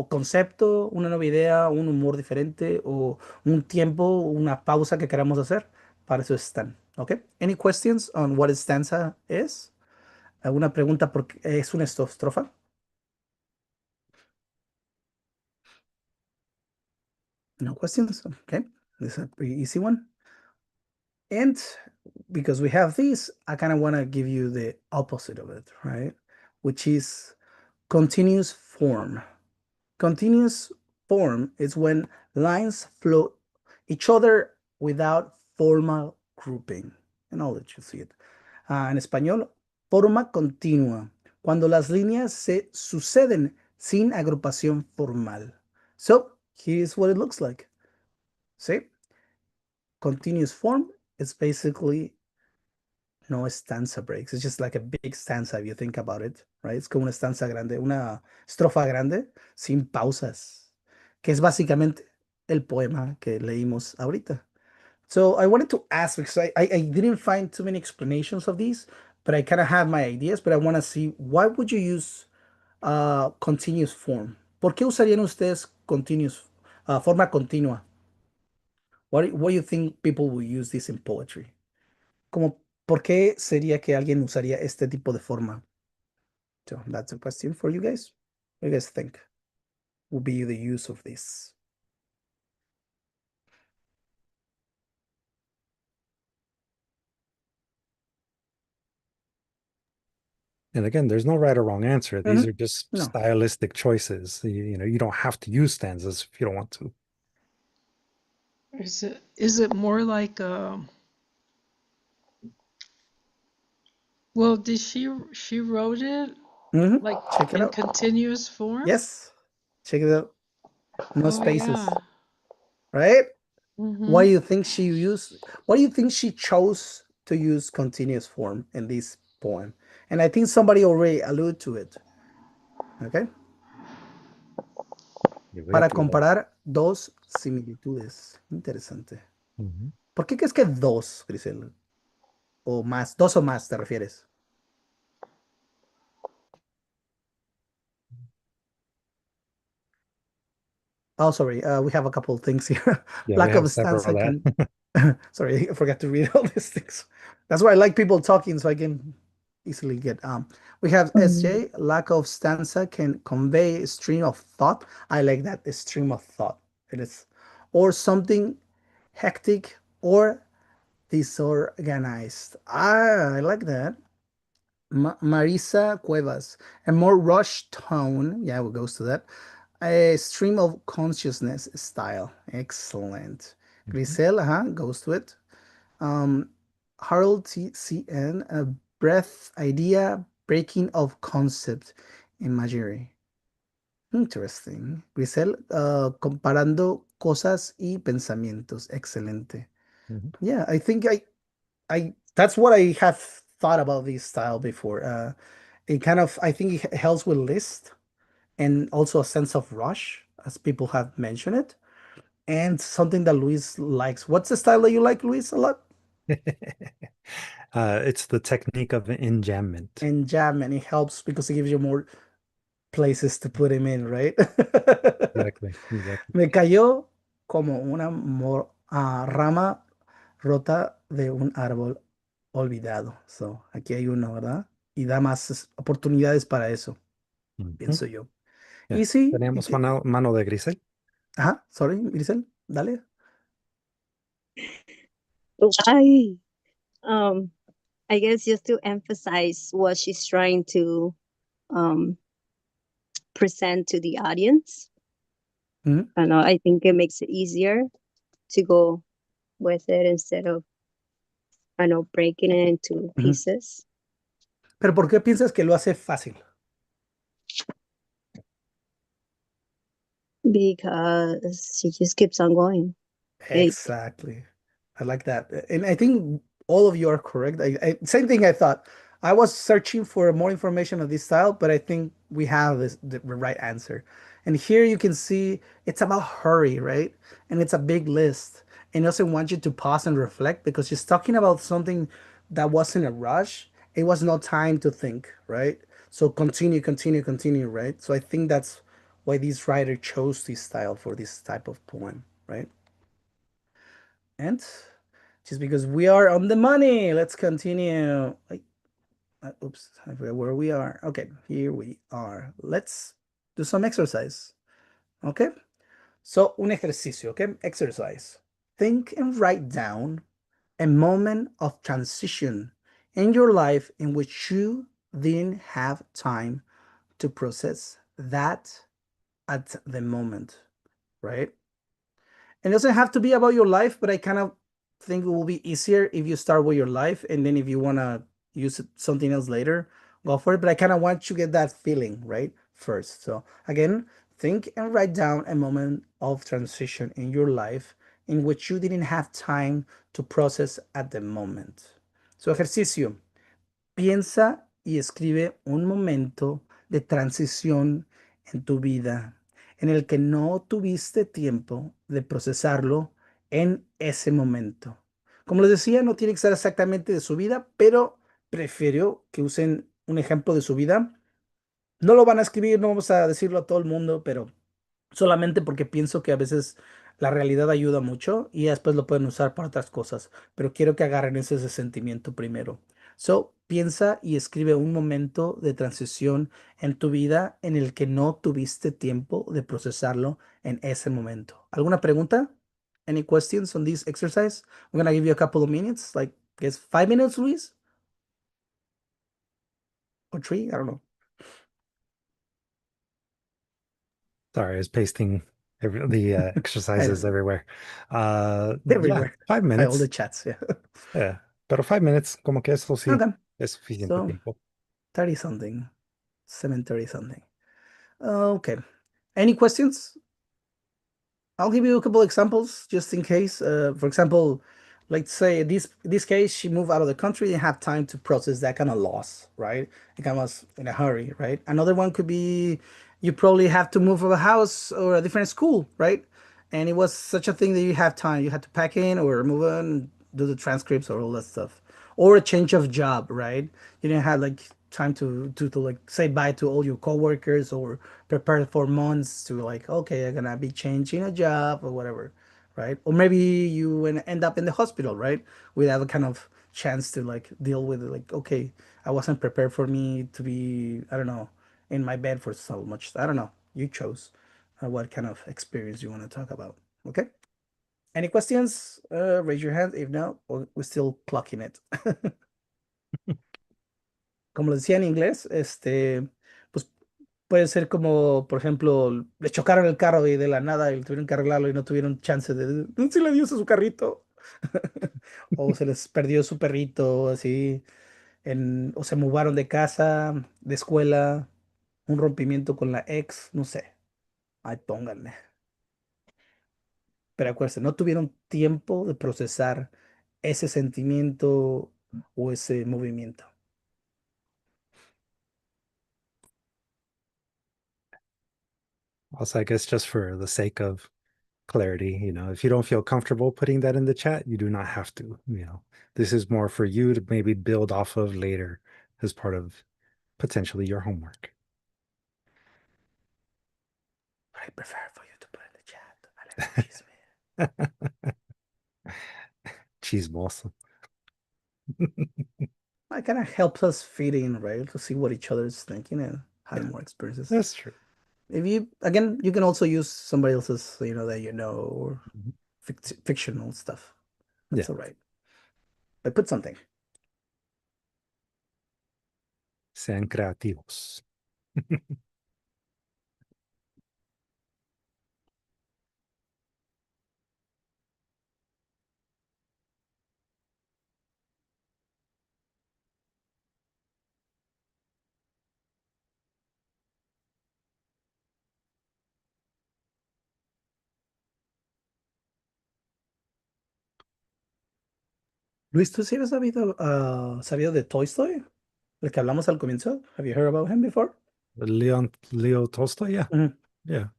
concepto, una nueva idea, un humor diferente o un tiempo, una pausa que queramos hacer. Para eso están, Okay. Any questions on what a stanza is? ¿Alguna pregunta porque es una estrofa? No questions? Okay. This is a pretty easy one. And because we have this, I kind of want to give you the opposite of it, right? Which is continuous form. Continuous form is when lines flow each other without formal grouping. And I'll let you see it. En español, forma continua. Cuando las líneas se suceden sin agrupación formal. So, here's what it looks like. See? Continuous form is basically no stanza breaks. It's just like a big stanza if you think about it, right? Es como una stanza grande, una estrofa grande sin pausas, que es básicamente el poema que leímos ahorita. So I wanted to ask because I didn't find too many explanations of these, but I kind of have my ideas, but I want to see why would you use continuous form? ¿Por qué usarían ustedes continuous, forma continua? What do you think people will use this in poetry? Como, ¿por qué sería que alguien usaría este tipo de forma? So that's a question for you guys. What do you guys think will be the use of this? And again, there's no right or wrong answer. These are just No. stylistic choices. You don't have to use stanzas if you don't want to. Is it more like well, did she wrote it like Check it in out. continuous form? Yes. Check it out. No Oh spaces. yeah. Right? Why do Mm-hmm. you think she used why do you think she chose to use continuous form in this poem? And I think somebody already alluded to it. Okay? Yo voy a Para tirar. comparar dos similitudes. Interesante. Ujú. ¿Por qué crees que dos, Grisel? O más, dos o más te refieres. Oh, sorry. We have a couple of things here. Yeah, we Lack have of several stanza of can. that. Sorry, I forgot to read all these things. That's why I like people talking so I can easily get. We have Mm. SJ. Lack of stanza can convey a stream of thought. I like that, a stream of thought. It is, or something hectic or disorganized. I like that. Marisa Cuevas, a more rush tone. Yeah, we'll goes to that. A stream of consciousness style. Excellent. Mhm. Grisel, goes to it. Um, Harold TCN, a breath idea breaking of concept imagery. Interesting. Grisel, comparando cosas y pensamientos. Excelente. Mhm. Yeah, I think I that's what I have thought about this style before. It kind of I think it helps with list and also a sense of rush, as people have mentioned it, and something that Luis likes. What's the style that you like, Luis, a lot? It's the technique of enjambment. And jam, and it helps because it gives you more places to put him in, right? Exactly, exactly. Me cayó como una rama rota de un árbol olvidado. So, aquí hay uno, ¿verdad? Y da más oportunidades para eso, Ujú. pienso yo. Yeah. Y sí, Tenemos mano de Grisel. ajá, sorry, Grisel, dale. I um I guess just to emphasize what she's trying to um present to the audience. Ujú, I know I think it makes it easier to go with it instead of I know breaking it into ujú. pieces Pero ¿por qué piensas que lo hace fácil? because she just keeps on going. It, Exactly. I like that. And I think all of you are correct. Same thing I thought. I was searching for more information of this style, but I think we have the right answer. And here you can see it's about hurry, right? And it's a big list. And it doesn't want you to pause and reflect because she's talking about something that wasn't a rush. It was no time to think, right? So continue, continue, continue, right? So I think that's why this writer chose this style for this type of poem, right? And just because we are on the money. Let's continue. Oops, I forgot where we are. Okay, here we are. Let's do some exercise. Okay, so un ejercicio. Okay, exercise. Think and write down a moment of transition in your life in which you didn't have time to process that at the moment, right? It doesn't have to be about your life, but I kind of think it will be easier if you start with your life, and then if you want to use something else later, go for it. But I kind of want you to get that feeling right first. So again, think and write down a moment of transition in your life in which you didn't have time to process at the moment. So ejercicio. Piensa y escribe un momento de transición en tu vida en el que no tuviste tiempo de procesarlo en ese momento. Como les decía, no tiene que ser exactamente de su vida, pero prefiero que usen un ejemplo de su vida. No lo van a escribir, no vamos a decirlo a todo el mundo, pero solamente porque pienso que a veces la realidad ayuda mucho y después lo pueden usar para otras cosas, pero quiero que agarren ese sentimiento primero. So, piensa y escribe un momento de transición en tu vida en el que no tuviste tiempo de procesarlo en ese momento. ¿Alguna pregunta? Any questions on this exercise? I'm gonna give you a couple of minutes, like, guess 5 minutes, Luis? Or three? I don't know. Sorry, I was pasting the exercises everywhere. Yeah, Everywhere. five By all the minutes. chats, yeah. Yeah, pero 5 minutes, como que eso sí Okay. es suficiente So, tiempo. 30 something, 7:30 something. Okay. Any questions? I'll give you a couple examples just in case. For example, let's say this case, she moved out of the country and have time to process that kind of loss, right? It kind of was in a hurry, right? Another one could be you probably have to move of a house or a different school, right? And it was such a thing that you have time. You had to pack in or move on, do the transcripts or all that stuff. Or a change of job, right? You didn't have like time to like say bye to all your coworkers or prepare for months to like, okay, I'm gonna be changing a job or whatever, right? Or maybe you end up in the hospital, right? Without a kind of chance to like deal with it, like, okay, I wasn't prepared for me to be, I don't know, in my bed for so much. I don't know. You chose what kind of experience you want to talk about. Okay. Any questions? Raise your hand. If not, we're still clocking it. Como lo decía en inglés, pues puede ser como, por ejemplo, le chocaron el carro y de la nada y tuvieron que arreglarlo y no tuvieron chance de, no se le dio a su carrito. O se les perdió su perrito, así, o se mudaron de casa, de escuela, un rompimiento con la ex, no sé. Ahí pónganle. Pero acuérdense, no tuvieron tiempo de procesar ese sentimiento o ese movimiento. Also, I guess just for the sake of clarity, if you don't feel comfortable putting that in the chat, you do not have to. This is more for you to maybe build off of later as part of potentially your homework. But I prefer for you to put in the chat. I like the chisme. Cheese balls. It kind of helps us fit in, right? To see what each other is thinking and have Yeah, more experiences. that's true. If you, again, you can also use somebody else's, that or Mhm. fictional stuff. Yeah. That's all right. But put something. Sean creativos. Luis, ¿tú sí has sabido de Toy Story? El que hablamos al comienzo. Have you heard about him before? Leo Tolstoy, yeah. Mhm. Yeah.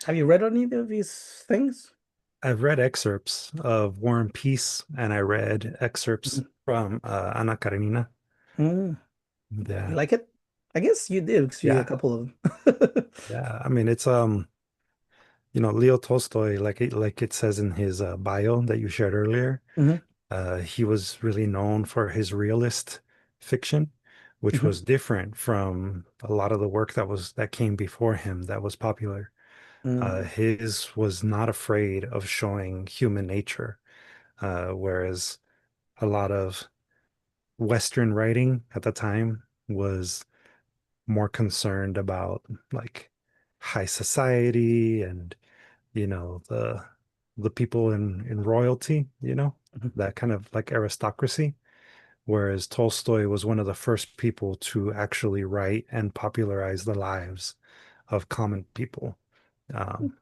Have you read any of these things? I've read excerpts of War and Peace, and I read excerpts Mhm. from Anna Karenina. Mm. You Yeah. like it? I guess you did because you read a Yeah. couple of them. Yeah. I mean, it's Leo Tolstoy, like it says in his bio that you shared earlier. Mhm. He was really known for his realist fiction, which Hmm. was different from a lot of the work that came before him that was popular. Mm. His was not afraid of showing human nature, whereas a lot of Western writing at the time was more concerned about like high society and the people in royalty, Mhm. that kind of like aristocracy. Whereas Tolstoy was one of the first people to actually write and popularize the lives of common people, um,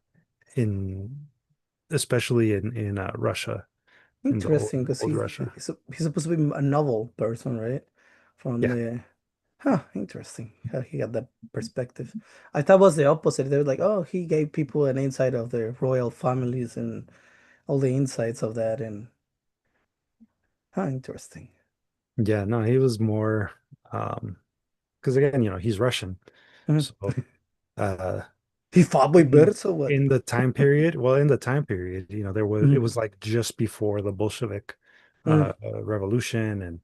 in especially in Russia, in the Interesting, because old Russia. he's supposed to be a novel person, right? From Yeah, the Huh, interesting how he got that perspective. I thought it was the opposite. They were like, oh, he gave people an insight of their royal families and all the insights of that, and interesting. yeah. No, he was more because again, he's Russian, Mhm. so uh, He fought with in birds, so what? in the time period, well, in the time period, it Mhm. was like just before the Bolshevik Mm. revolution, and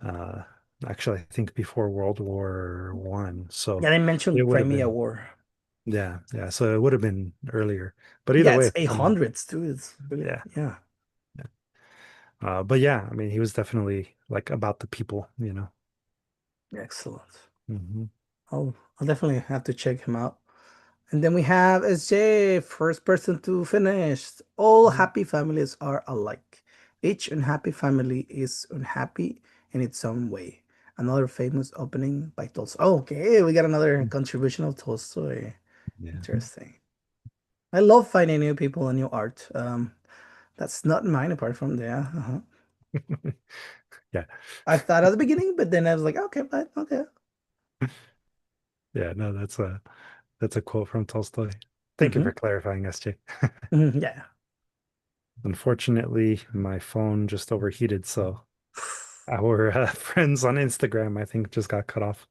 uh, actually, I think before World War I. So Yeah, they it mentioned would have Crimea been, War. yeah, yeah. So it would have been earlier. But either Yeah, way, it's 800s too. It's really, yeah, yeah, yeah. But yeah, I mean, he was definitely like about the people. excellent. Hmm. I'll definitely have to check him out. And then we have SJ, first person to finish. All happy families are alike. Each unhappy family is unhappy in its own way. Another famous opening by Tolstoy. Oh, okay, we got another contribution of Tolstoy. Yeah. Interesting. I love finding new people and new art. That's not mine apart from there. Yeah. I thought at the beginning, but then I was like, okay, but okay. Yeah, no, that's a quote from Tolstoy. Thank you Hmm. for clarifying, SJ. Yeah. Unfortunately, my phone just overheated, so our friends on Instagram, I think, just got cut off.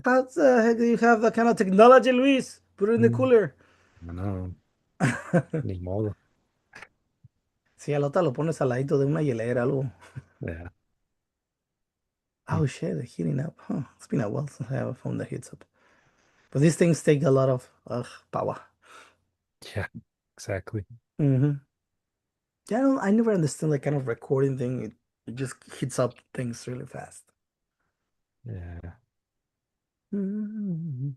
How the heck do you have that kind of technology, Luis? Put it in the Mm. cooler. No, ni modo. Si al otro lo pones al ladito de una hielera, algo. Yeah. Mm. Oh shit, they're heating up. Huh. It's been a while since I have a phone that heats up. But these things take a lot of power. Yeah, exactly. Hmm. Yeah, I never understand that kind of recording thing. It just heats up things really fast. Yeah. Mhm.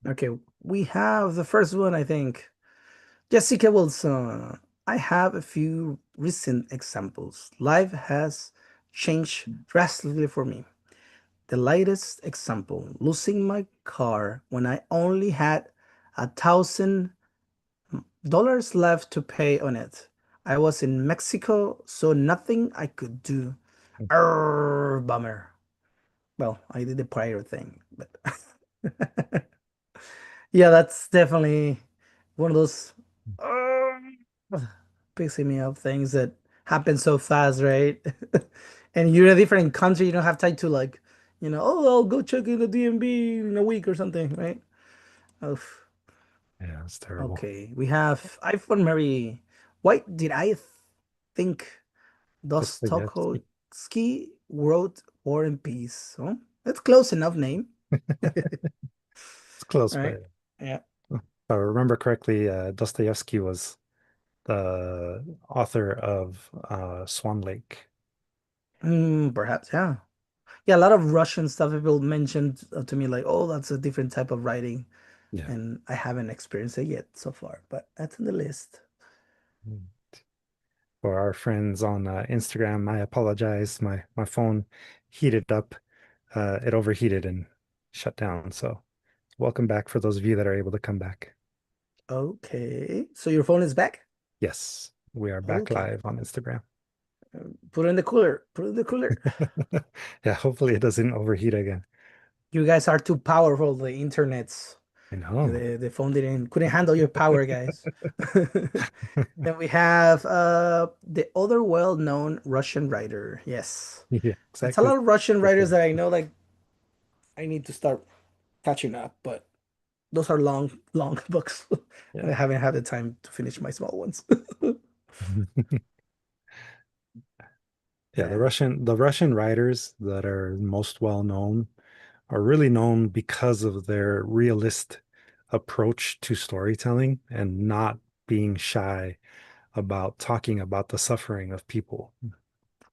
Okay, we have the first one, I think. Jessica Wilson. I have a few recent examples. Life has changed drastically for me. The latest example, losing my car when I only had $1,000 left to pay on it. I was in Mexico, so nothing I could do. Arr, bummer. Well, I did the prior thing, but yeah, that's definitely one of those pissing me off things that happen so fast, right? And you're in a different country, you don't have time to like, oh, I'll go check in the DMV in a week or something, right? Oof. Yeah, it's terrible. Okay, we have iPhone Mary. Why did I think Dostoevsky. Dostoevsky wrote War and Peace? Oh, that's close enough name, It's close, right? but Yeah. if I remember correctly, Dostoevsky was the author of Swan Lake. Perhaps, yeah. Yeah, a lot of Russian stuff people mentioned to me like, oh, that's a different type of writing, Yeah. and I haven't experienced it yet so far, but that's in the list. Mm. For our friends on Instagram, I apologize. My phone heated up. It overheated and shut down. So welcome back for those of you that are able to come back. Okay, so your phone is back? Yes, we are back Okay. live on Instagram. Put it in the cooler. Put it in the cooler. Yeah, hopefully it doesn't overheat again. You guys are too powerful. The internet's I know. the phone couldn't handle your power, guys. Then we have the other well-known Russian writer. Yes. Yeah, It's a exactly. lot of Russian That's writers it. that I know like I need to start catching up, but those are long, long books, and I Yeah. haven't had the time to finish my small ones. Yeah, Yeah, The Russian writers that are most well known are really known because of their realist approach to storytelling and not being shy about talking about the suffering of people.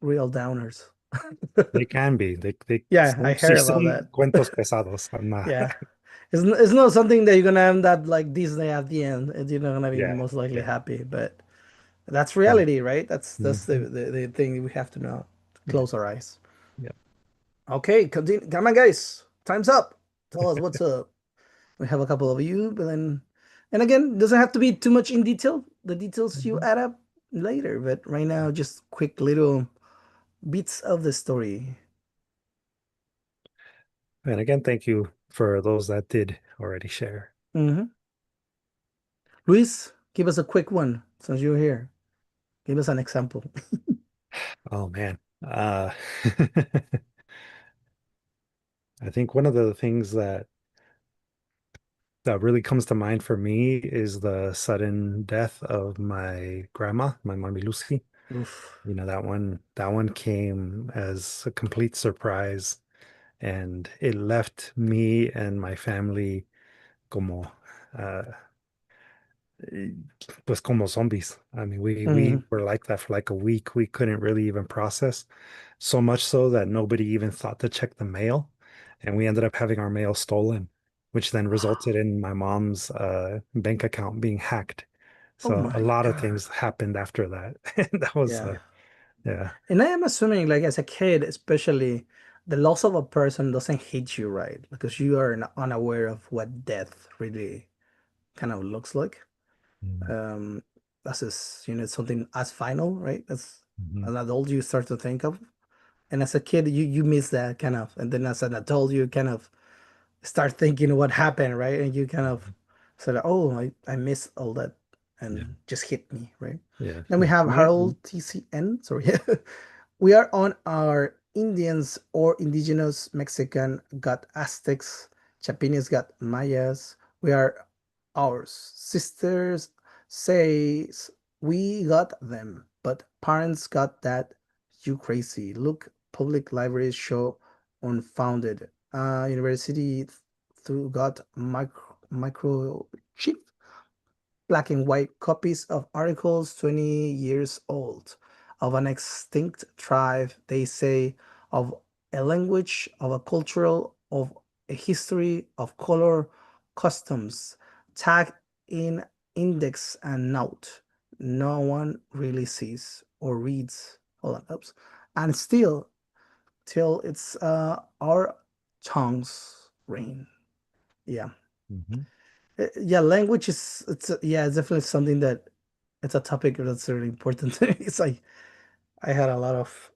real downers. They can be. They Yeah, I sí heard about son that. cuentos pesados. I'm not. Yeah. It's not something that you're gonna end up like Disney at the end, and you're not gonna be Yeah, most likely yeah. happy. But that's And reality, right? That's mhm, the thing we have to know. yeah, Close our eyes. yeah. Okay, continue. Come on, guys. Time's up. Tell us what's up. We have a couple of you, but then, and again, doesn't have to be too much in detail. The details you Mhm. add up later, but right now, just quick little bits of the story. And again, thank you for those that did already share. Hmm. Luis, give us a quick one since you're here. Give us an example. Oh man. I think one of the things that really comes to mind for me is the sudden death of my grandma, my mommy Lucy. Oof. You know, that one came as a complete surprise, and it left me and my family como uh pues como zombies. I mean, we Hmm. were like that for like a week. We couldn't really even process, so much so that nobody even thought to check the mail, and we ended up having our mail stolen, which then resulted in my mom's bank account being hacked. Oh So a my lot of God. things happened after that. And that was Yeah. yeah. And I am assuming, like, as a kid, especially, the loss of a person doesn't hit you, right? Because you are unaware of what death really kind of looks like. Mhm. Um, that's just, it's something as final, right? As Mhm. an adult, you start to think of. And as a kid, you miss that kind of. And then as an adult, you kind of start thinking what happened, right? And you kind of Mhm. said, "Oh, I missed all that," Yeah, and just hit me, right? yeah, Then we yeah. have Harold TCN. Sorry, we are on our Indians or indigenous Mexican got Aztecs, Chapinis got Mayas. We are ours. Sisters says we got them, but parents got that. You crazy. Look, public libraries show unfounded. University through got microchip black and white copies of articles 20 years old of an extinct tribe, they say, of a language, of a cultural, of a history, of color, customs, tag in index and note. No one really sees or reads. Hold on, oops. And still, till it's our tongues reign. Yeah. Mhm. Yeah, language is yeah, it's definitely something that it's a topic that's really important to me. It's like I had a lot of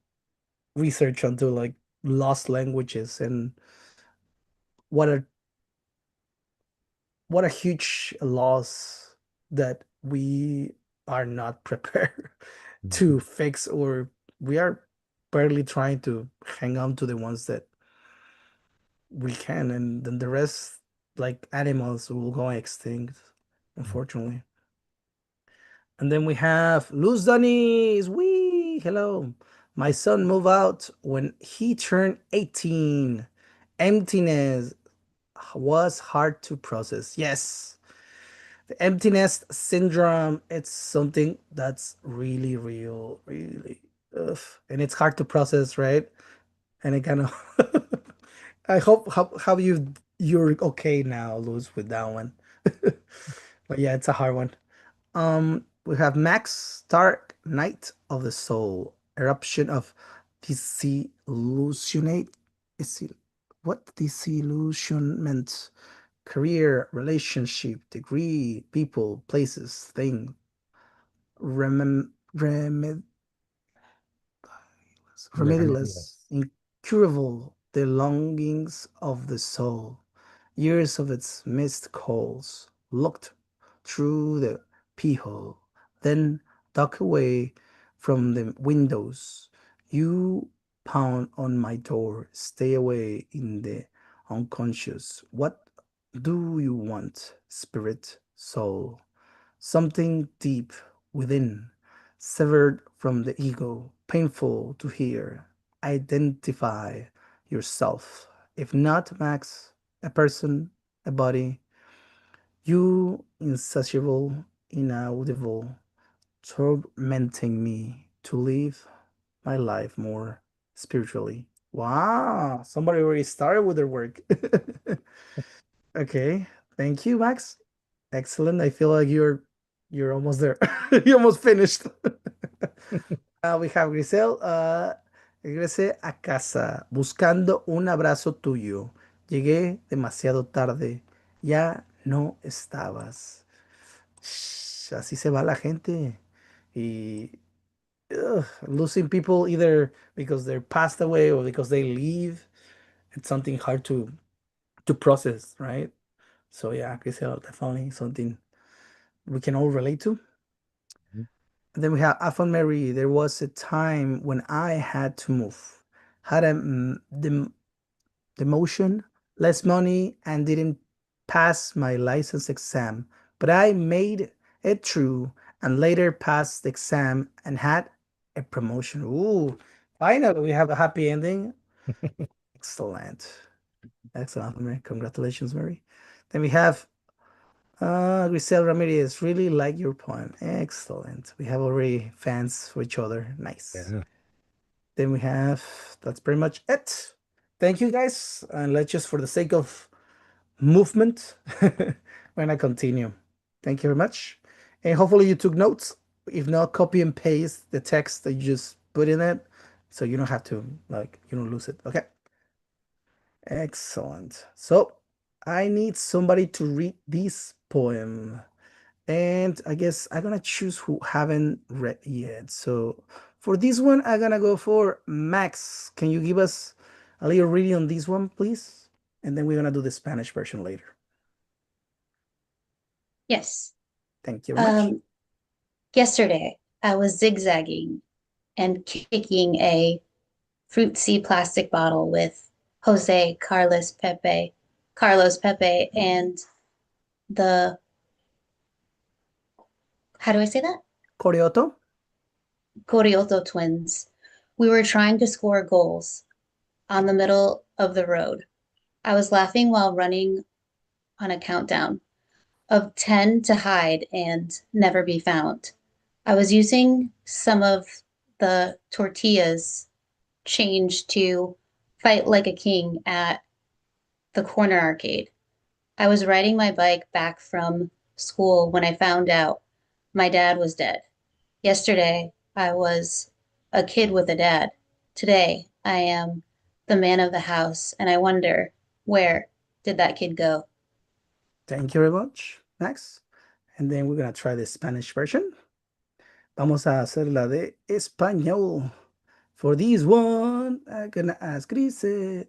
research onto like lost languages and what a what a huge loss that we are not prepared to Mhm. fix, or we are barely trying to hang on to the ones that we can, and then the rest, like animals, will go extinct, unfortunately. And then we have Luz Danis. Wee! Hello. My son moved out when he turned 18. Emptiness was hard to process. Yes. The emptiness syndrome, it's something that's really real, really. Ugh. And it's hard to process, right? And it kind of I hope how you're okay now, Luz, with that one. But yeah, it's a hard one. We have Max Stark, Knight of the Soul, eruption of disillusionate. Is it, what disillusionment? Career, relationship, degree, people, places, thing. Remediless, Irremediable. incurable, the longings of the soul. Years of its missed calls, looked through the peephole, then duck away from the windows. You pound on my door, stay away in the unconscious. What do you want, spirit, soul? Something deep within, severed from the ego, painful to hear. Identify yourself. If not, Max, a person, a body, you insatiable, inaudible, tormenting me to live my life more spiritually. Wow, somebody already started with their work. Okay, thank you, Max. Excellent. I feel like you're almost there. You almost finished. We have Grisel. Regrese a casa buscando un abrazo tuyo. Llegué demasiado tarde. Ya no estabas. Así se va la gente. Y losing people either because they're passed away or because they leave. It's something hard to process, right? So yeah, Grisel, definitely something we can all relate to. Mhm. And then we have Afon Mary. There was a time when I had to move, had demotion, less money, and didn't pass my license exam. But I made it through and later passed the exam and had a promotion. Ooh, finally, we have a happy ending. Excellent. Excellent, Mary. Congratulations, Mary. Then we have Grisel Ramirez, really like your poem. Excellent. We have already fans for each other. Nice. Yeah. Then we have, that's pretty much it. Thank you guys. And let's just, for the sake of movement, we're gonna continue. Thank you very much. And hopefully you took notes. If not, copy and paste the text that you just put in it so you don't have to, like, you don't lose it. Okay. Excellent. So I need somebody to read this poem. And I guess I'm gonna choose who haven't read yet. So for this one, I'm gonna go for Max. Can you give us a little reading on this one, please? And then we're gonna do the Spanish version later. Yes. Thank you very much. Yesterday, I was zigzagging and kicking a fruitsy plastic bottle with Carlos Pepe, and the, how do I say that? Corioto? Corioto twins. We were trying to score goals on the middle of the road. I was laughing while running on a countdown of 10 to hide and never be found. I was using some of the tortillas change to fight like a king at the corner arcade. I was riding my bike back from school when I found out my dad was dead. Yesterday, I was a kid with a dad. Today, I am the man of the house, and I wonder, where did that kid go? Thank you very much, Max. And then we're gonna try the Spanish version. Vamos a hacer la de español. For this one, I'm gonna ask Grise.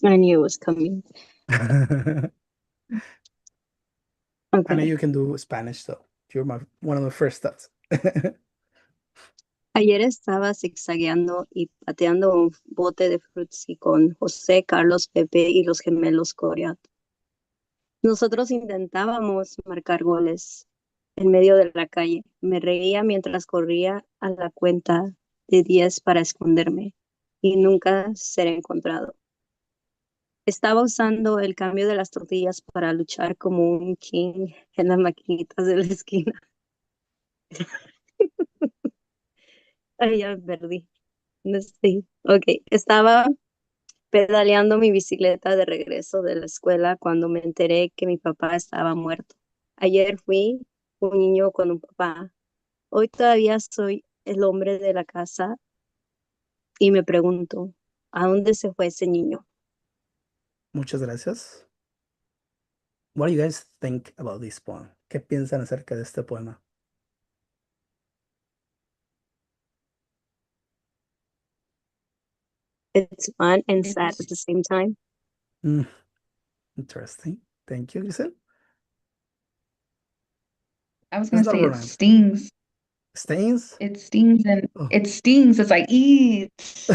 I knew it was coming. I know Okay. you can do Spanish, though. You're one of the first thoughts. Ayer estaba zigzagueando y pateando un bote de frutzi con José, Carlos, Pepe y los gemelos Coria. Nosotros intentábamos marcar goles en medio de la calle. Me reía mientras corría a la cuenta de 10 para esconderme y nunca ser encontrado. Estaba usando el cambio de las tortillas para luchar como un king en las maquinitas de la esquina. Ay, ya me perdí. No sé. Ok, estaba pedaleando mi bicicleta de regreso de la escuela cuando me enteré que mi papá estaba muerto. Ayer fui un niño con un papá. Hoy todavía soy el hombre de la casa y me pregunto, ¿a dónde se fue ese niño? Muchas gracias. What do you guys think about this poem? ¿Qué piensan acerca de este poema? It's fun and sad at the same time. Interesting. Thank you, Giselle. I was It's gonna not say it romance. stings. Stains? It stings and Oh. it stings. It's like eats,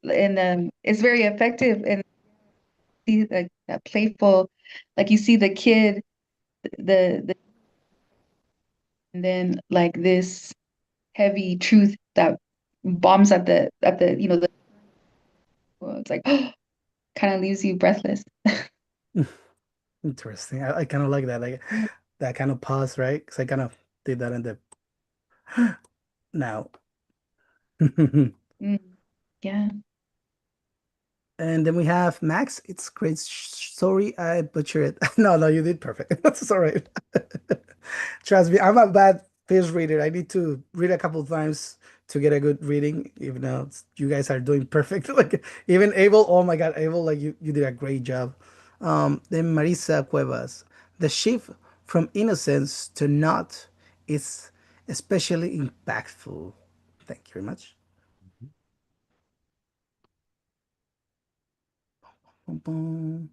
and it's very effective. And see like that playful, like you see the kid, the and then like this heavy truth that bombs at the the it's like kind of leaves you breathless. Interesting. I kind of like that, like that kind of pause, right? Because I kind of did that in the now. Mm, yeah. And then we have Max. It's great. Sorry, I butchered it. No, no, you did perfect. That's all right. Trust me, I'm a bad fish reader. I need to read a couple times to get a good reading, even though you guys are doing perfect. Like even Abel, oh my God, Abel, like you did a great job. Then Marisa Cuevas. The shift from innocence to not is especially impactful. Thank you very much. Boom, boom.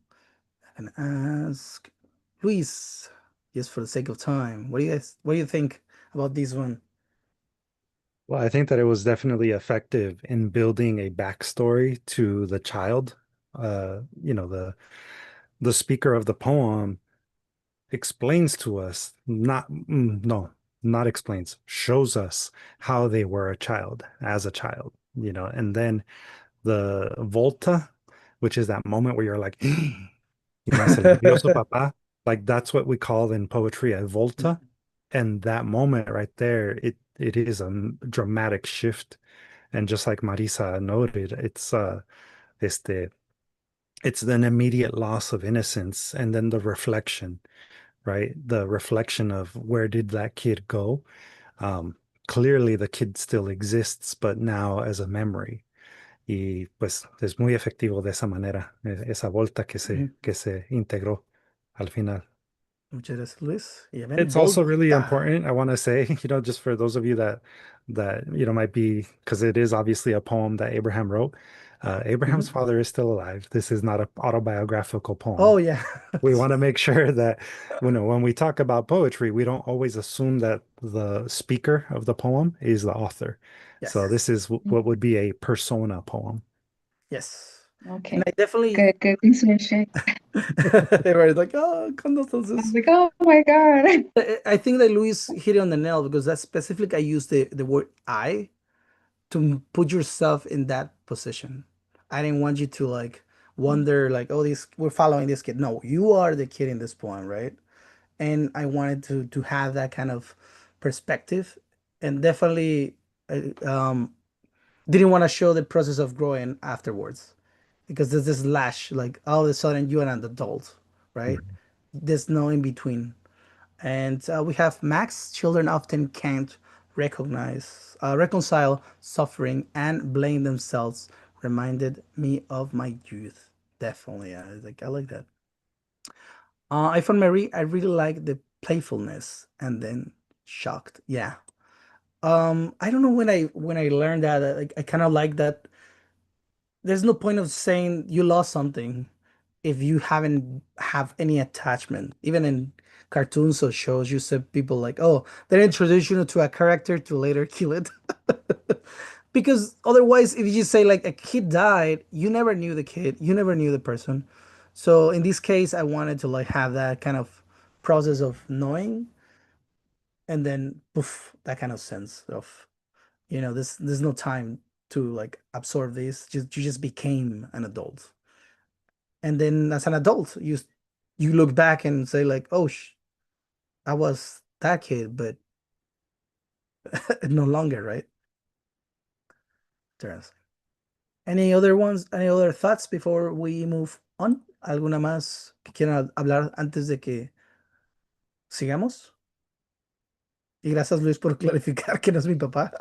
And ask Luis, just for the sake of time, what do you think about this one? Well, I think that it was definitely effective in building a backstory to the child. The speaker of the poem explains to us, not no, not explains, shows us how they were a child as a child, and then the volta, which is that moment where you're like, se le murió su papá. Like that's what we call in poetry a volta. And that moment right there, it is a dramatic shift. And just like Marisa noted, este, it's an immediate loss of innocence and then the reflection, right? The reflection of where did that kid go? Um, Clearly the kid still exists, but now as a memory. Y pues es muy efectivo de esa manera, esa volta Mhm. que se integró al final. Muchas gracias, Luis. Y ven, It's also really Volta. important, I want to say, just for those of you that might be, because it is obviously a poem that Abraham wrote. Abraham's Mhm. father is still alive. This is not an autobiographical Oh poem. yeah. We want to make sure that when we talk about poetry, we don't always assume that the speaker of the poem is the author. So Yes. this is what would be a persona poem. Yes. And Okay. I definitely Good. Good. Thanks for the share. they were like, oh, I was condolences. like, oh my God. I think that Luis hit it on the nail because that's specific. I use the word I to put yourself in that position. I didn't want you to like wonder like, oh, this we're following this kid. No, you are the kid in this poem, right? And I wanted to have that kind of perspective, and definitely didn't want to show the process of growing afterwards because there's this lash like all of a sudden you're an adult, right? Mhm. There's no in between. And we have Max. Children often can't reconcile suffering and blame themselves. Reminded me of my youth. Definitely, I like that. I found Marie. I really like the playfulness and then shocked. Yeah. I don't know when I learned that. Like, I kind of like that. There's no point of saying you lost something if you haven't have any attachment. Even in cartoons or shows, you said people like, oh, they introduce you to a character to later kill it. Because otherwise, if you just say like a kid died, you never knew the kid, you never knew the person. So in this case, I wanted to like have that kind of process of knowing and then poof, that kind of sense of, this there's no time to like absorb this. Just you just became an adult. And then as an adult, you look back and say like, oh, I was that kid, but no longer, right? Terrence. Any other ones? Any other thoughts before we move on? ¿Alguna más que quieran hablar antes de que sigamos? Y gracias, Luis, por clarificar que no es mi papá.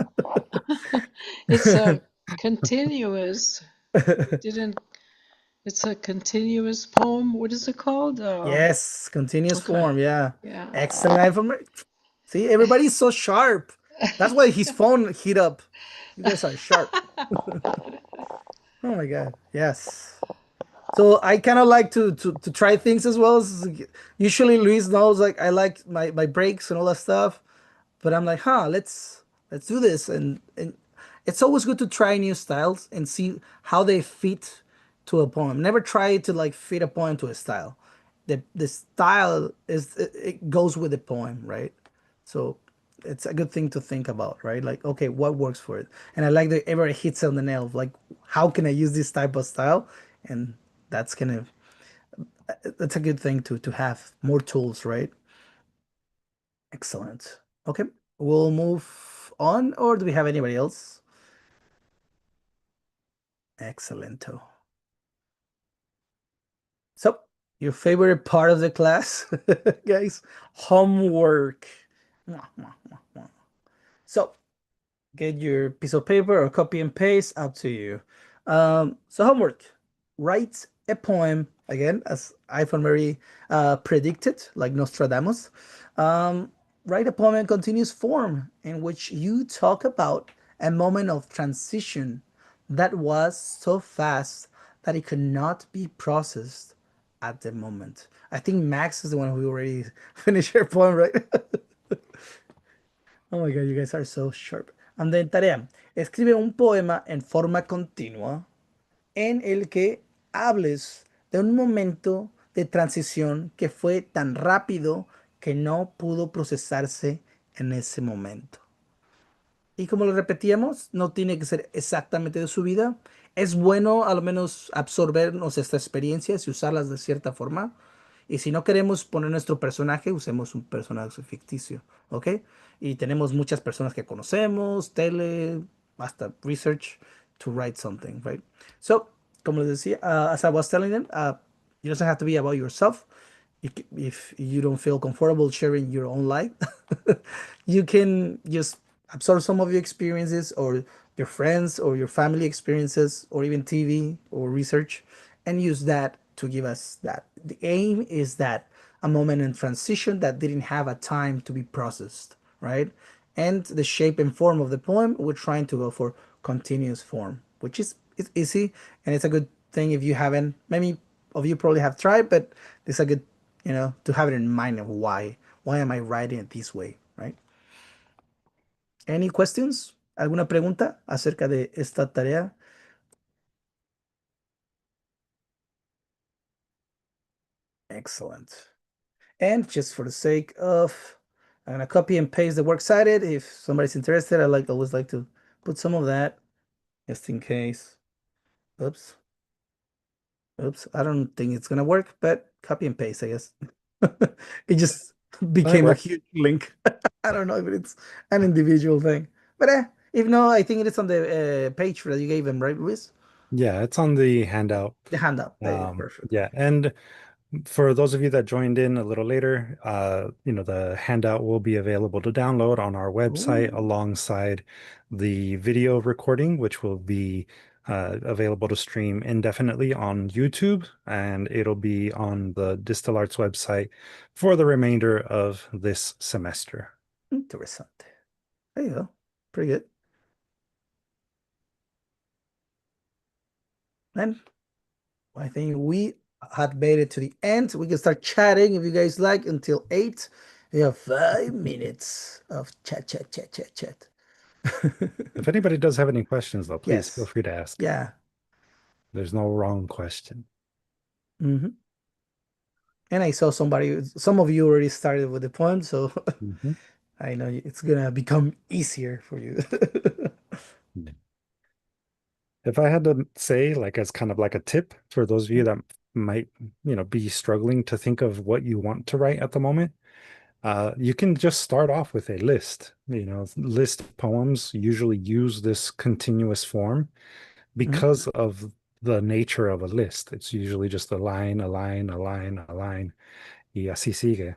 It's a continuous. We didn't. It's a continuous poem. What is it called? Yes, continuous Okay. form. Yeah. Yeah. Excellent information. See, everybody's so sharp. That's why his phone heat up. You guys are sharp. Oh my God. Yes. So I kind of like to try things as well. Usually Luis knows like I like my breaks and all that stuff, but I'm like, huh, let's let's do this. And it's always good to try new styles and see how they fit to a poem. Never try to like fit a poem to a style. The style is it goes with the poem, right? So it's a good thing to think about, right? Like, okay, what works for it? And I like that everybody hits on the nail of like, how can I use this type of style? And that's kind of that's a good thing to have more tools, right? Excellent. Okay, we'll move on, or do we have anybody else? Excellento. So, your favorite part of the class, guys, homework. Mwah, mwah, mwah, mwah. So, get your piece of paper or copy and paste, up to you. So homework, write a poem again, as Ivan Mary predicted, like Nostradamus. Um, Write a poem in continuous form in which you talk about a moment of transition that was so fast that it could not be processed at the moment. I think Max is the one who already finished her poem, right? Oh my God, you guys are so sharp. And then tarea, escribe un poema en forma continua en el que hables de un momento de transición que fue tan rápido que no pudo procesarse en ese momento. Y como lo repetíamos, no tiene que ser exactamente de su vida. Es bueno al menos absorbernos estas experiencias y usarlas de cierta forma. Y si no queremos poner nuestro personaje, usemos un personaje ficticio, ¿ok? Y tenemos muchas personas que conocemos, tele, hasta research to write something, right? So, como les decía, as I was telling them, it doesn't have to be about yourself. If you don't feel comfortable sharing your own life, you can just absorb some of your experiences or your friends or your family experiences or even TV or research and use that to give us that. The aim is that a moment in transition that didn't have a time to be processed, right? And the shape and form of the poem, we're trying to go for continuous form, which is it's easy and it's a good thing if you haven't. Many of you probably have tried, but it's a good, to have it in mind of why. Why am I writing it this way, right? Any questions? ¿Alguna pregunta acerca de esta tarea? Excellent. And just for the sake of, I'm gonna copy and paste the works cited. If somebody's interested, always like to put some of that just in case. Oops. Oops. I don't think it's gonna work, but copy and paste, I guess. It just That became a works. huge link. I don't know if it's an individual thing, but if no, I think it is on the page that you gave him, right, Luis? Yeah, it's on the handout. The handout. There, perfect. Yeah, and for those of you that joined in a little later, the handout will be available to download on our website Ooh, alongside the video recording, which will be available to stream indefinitely on YouTube, and it'll be on the Distal Arts website for the remainder of this semester. interessante. There you go. Pretty good. Then I think we had made it to the end. We can start chatting if you guys like until 8. We have 5 minutes of chat, chat, chat, chat, chat. If anybody does have any questions, though, please feel Yes. free to ask. Yeah. There's no wrong question. Hmm. And I saw some of you already started with the poem, so Mhm. I know it's gonna become easier for you. If I had to say, like, as kind of like a tip for those of you that might, be struggling to think of what you want to write at the moment, you can just start off with a list. List poems usually use this continuous form Mhm. because of the nature of a list. It's usually just a line, a line, a line, a line, y así sigue.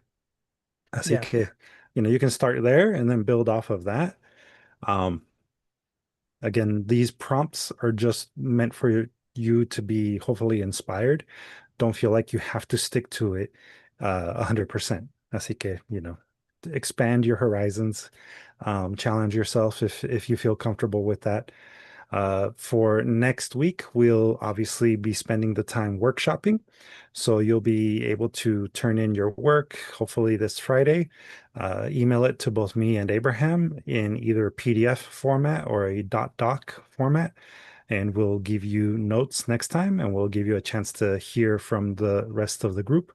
Así Yeah. que, you can start there and then build off of that. Um, Again, these prompts are just meant for you to be hopefully inspired. Don't feel like you have to stick to it 100%. Así que, expand your horizons, challenge yourself if you feel comfortable with that. For next week, we'll obviously be spending the time workshopping. So you'll be able to turn in your work, hopefully this Friday. Email it to both me and Abraham in either PDF format or a .doc format. And we'll give you notes next time, and we'll give you a chance to hear from the rest of the group.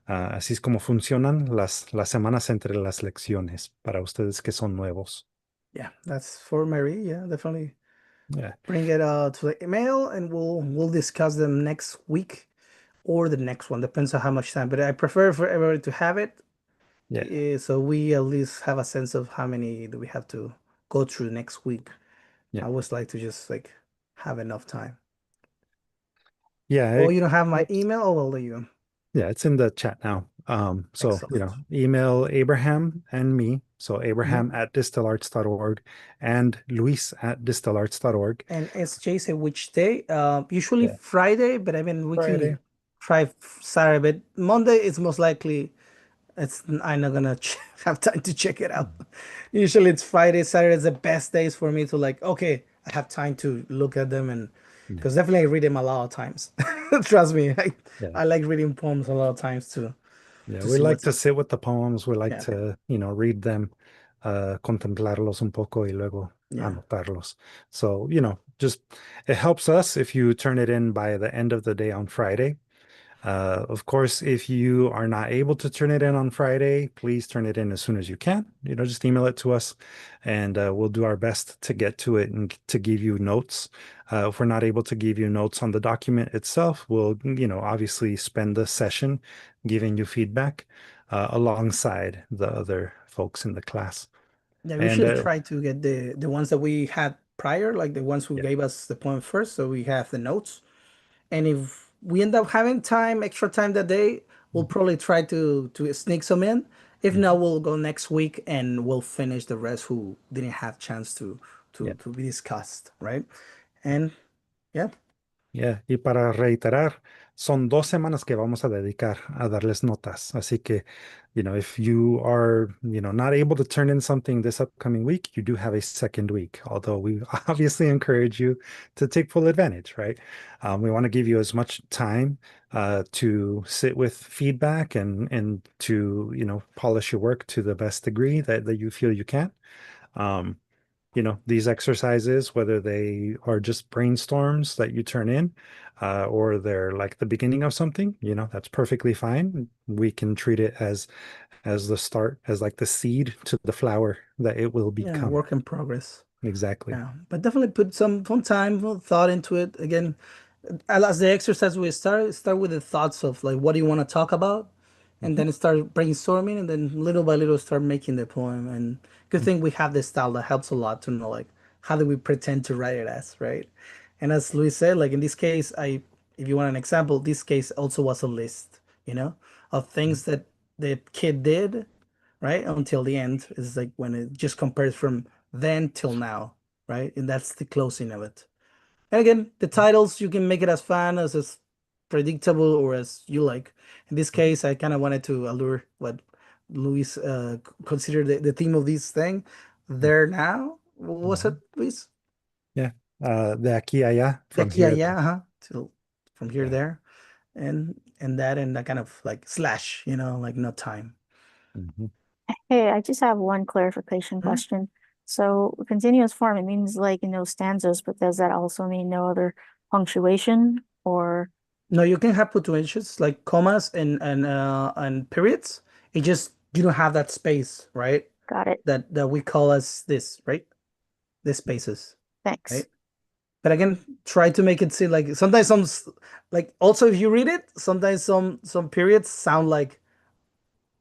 Así es como funcionan las semanas entre las lecciones para ustedes que son nuevos. Yeah, that's for Mary. Yeah, definitely Yeah, bring it to the email, and we'll discuss them next week or the next one. Depends on how much time. But I prefer for everybody to have it, yeah, so we at least have a sense of how many do we have to go through next week. I yeah, always like to just like have enough time. yeah. Oh, It you don't have my helps. email? Oh, well, there you go. Yeah, it's in the chat now. So, Excellent. email Abraham and me. So Mhm. Abraham at distilarts.org and Luis at distilarts.org. And it's Jason, which day? Usually Yeah. Friday, but I mean we Friday. can try Saturday, but Monday is most likely it's I'm not gonna have time to check it out. Usually it's Friday, Saturday is the best days for me to like, okay, I have time to look at them and Yeah. because definitely I read them a lot of times. Trust me, Yeah. I like reading poems a lot of times Yeah, to we see like what's to sit with the poems. We like yeah, to, read them, contemplarlos un poco y luego yeah. anotarlos. So, just it helps us if you turn it in by the end of the day on Friday. Of course, if you are not able to turn it in on Friday, please turn it in as soon as you can. Just email it to us and we'll do our best to get to it and to give you notes. If we're not able to give you notes on the document itself, we'll, obviously spend the session giving you feedback alongside the other folks in the class. Yeah, we And usually try to get the ones that we had prior, like the ones who yeah, gave us the poem first, so we have the notes. And if we end up having time, extra time that day, we'll mhm, probably try to sneak some in. If not, mhm, we'll go next week and we'll finish the rest who didn't have chance yeah. to be discussed, right? And yeah, Yeah, y para reiterar, son 2 semanas que vamos a dedicar a darles notas. Así que, if you are, not able to turn in something this upcoming week, you do have a second week. Although we obviously encourage you to take full advantage, right? We want to give you as much time to sit with feedback and to, polish your work to the best degree that you feel you can. Um, these exercises, whether they are just brainstorms that you turn in, or they're like the beginning of something, that's perfectly fine. We can treat it as the start, as like the seed to the flower that it will yeah, become. work in progress. Exactly. Yeah, but definitely put some time, thought into it. Again, as the exercise we start with the thoughts of like what do you want to talk about, and Mhm. then start brainstorming, and then little by little start making the poem. And good Mhm. thing we have this style that helps a lot to know like how do we pretend to write it as, right? And as Luis said, like in this case, I if you want an example, this case also was a list, of things that the kid did, right? Until the end is like when it just compares from then till now, right? And that's the closing of it. And again, the titles you can make it as fun as predictable or as you like. In this Mhm. case, I kind of wanted to allure what Luis considered the theme of this thing. There now, what was it, Mhm. Luis? Yeah. De aquí a allá, De from aquí a here. allá, till from here Yeah. there, and that kind of like slash, like no time. Mhm. Hey, I just have one clarification Hmm? question. So continuous form, it means like no stanzas, but does that also mean no other punctuation or No, you can have punctuations like commas and periods. It just you don't have that space, right? got it? That we call as this, right? The spaces, Thanks. right? But again, try to make it seem like sometimes like also if you read it, sometimes some periods sound like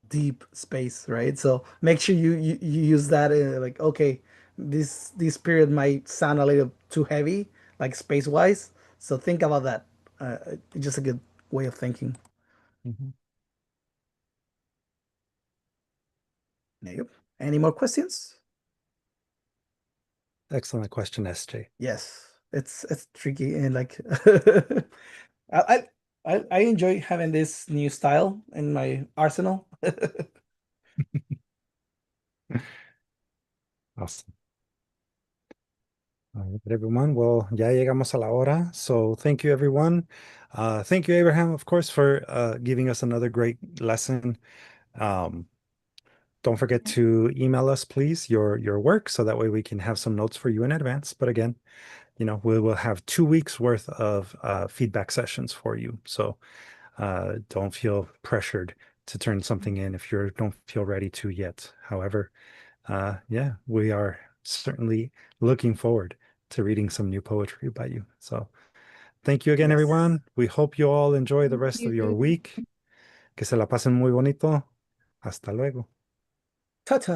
deep space, right? So make sure you use that like okay, this period might sound a little too heavy, like space wise. So think about that. It's just a good way of thinking. Mhm. Yep. Any more questions? Excellent question, SJ. Yes, it's tricky and like I I enjoy having this new style in my arsenal. Awesome. All right, everyone. Well, ya llegamos a la hora. So thank you, everyone. Thank you, Abraham, of course, for giving us another great lesson. Um, don't forget to email us, please, your work, so that way we can have some notes for you in advance. But again, we will have 2 weeks worth of feedback sessions for you. So don't feel pressured to turn something in if you don't feel ready to yet. However, yeah, we are certainly looking forward to reading some new poetry by you. So thank you again, Yes. everyone. We hope you all enjoy the rest of your week. Que se la pasen muy bonito. Hasta luego. Ta-ta.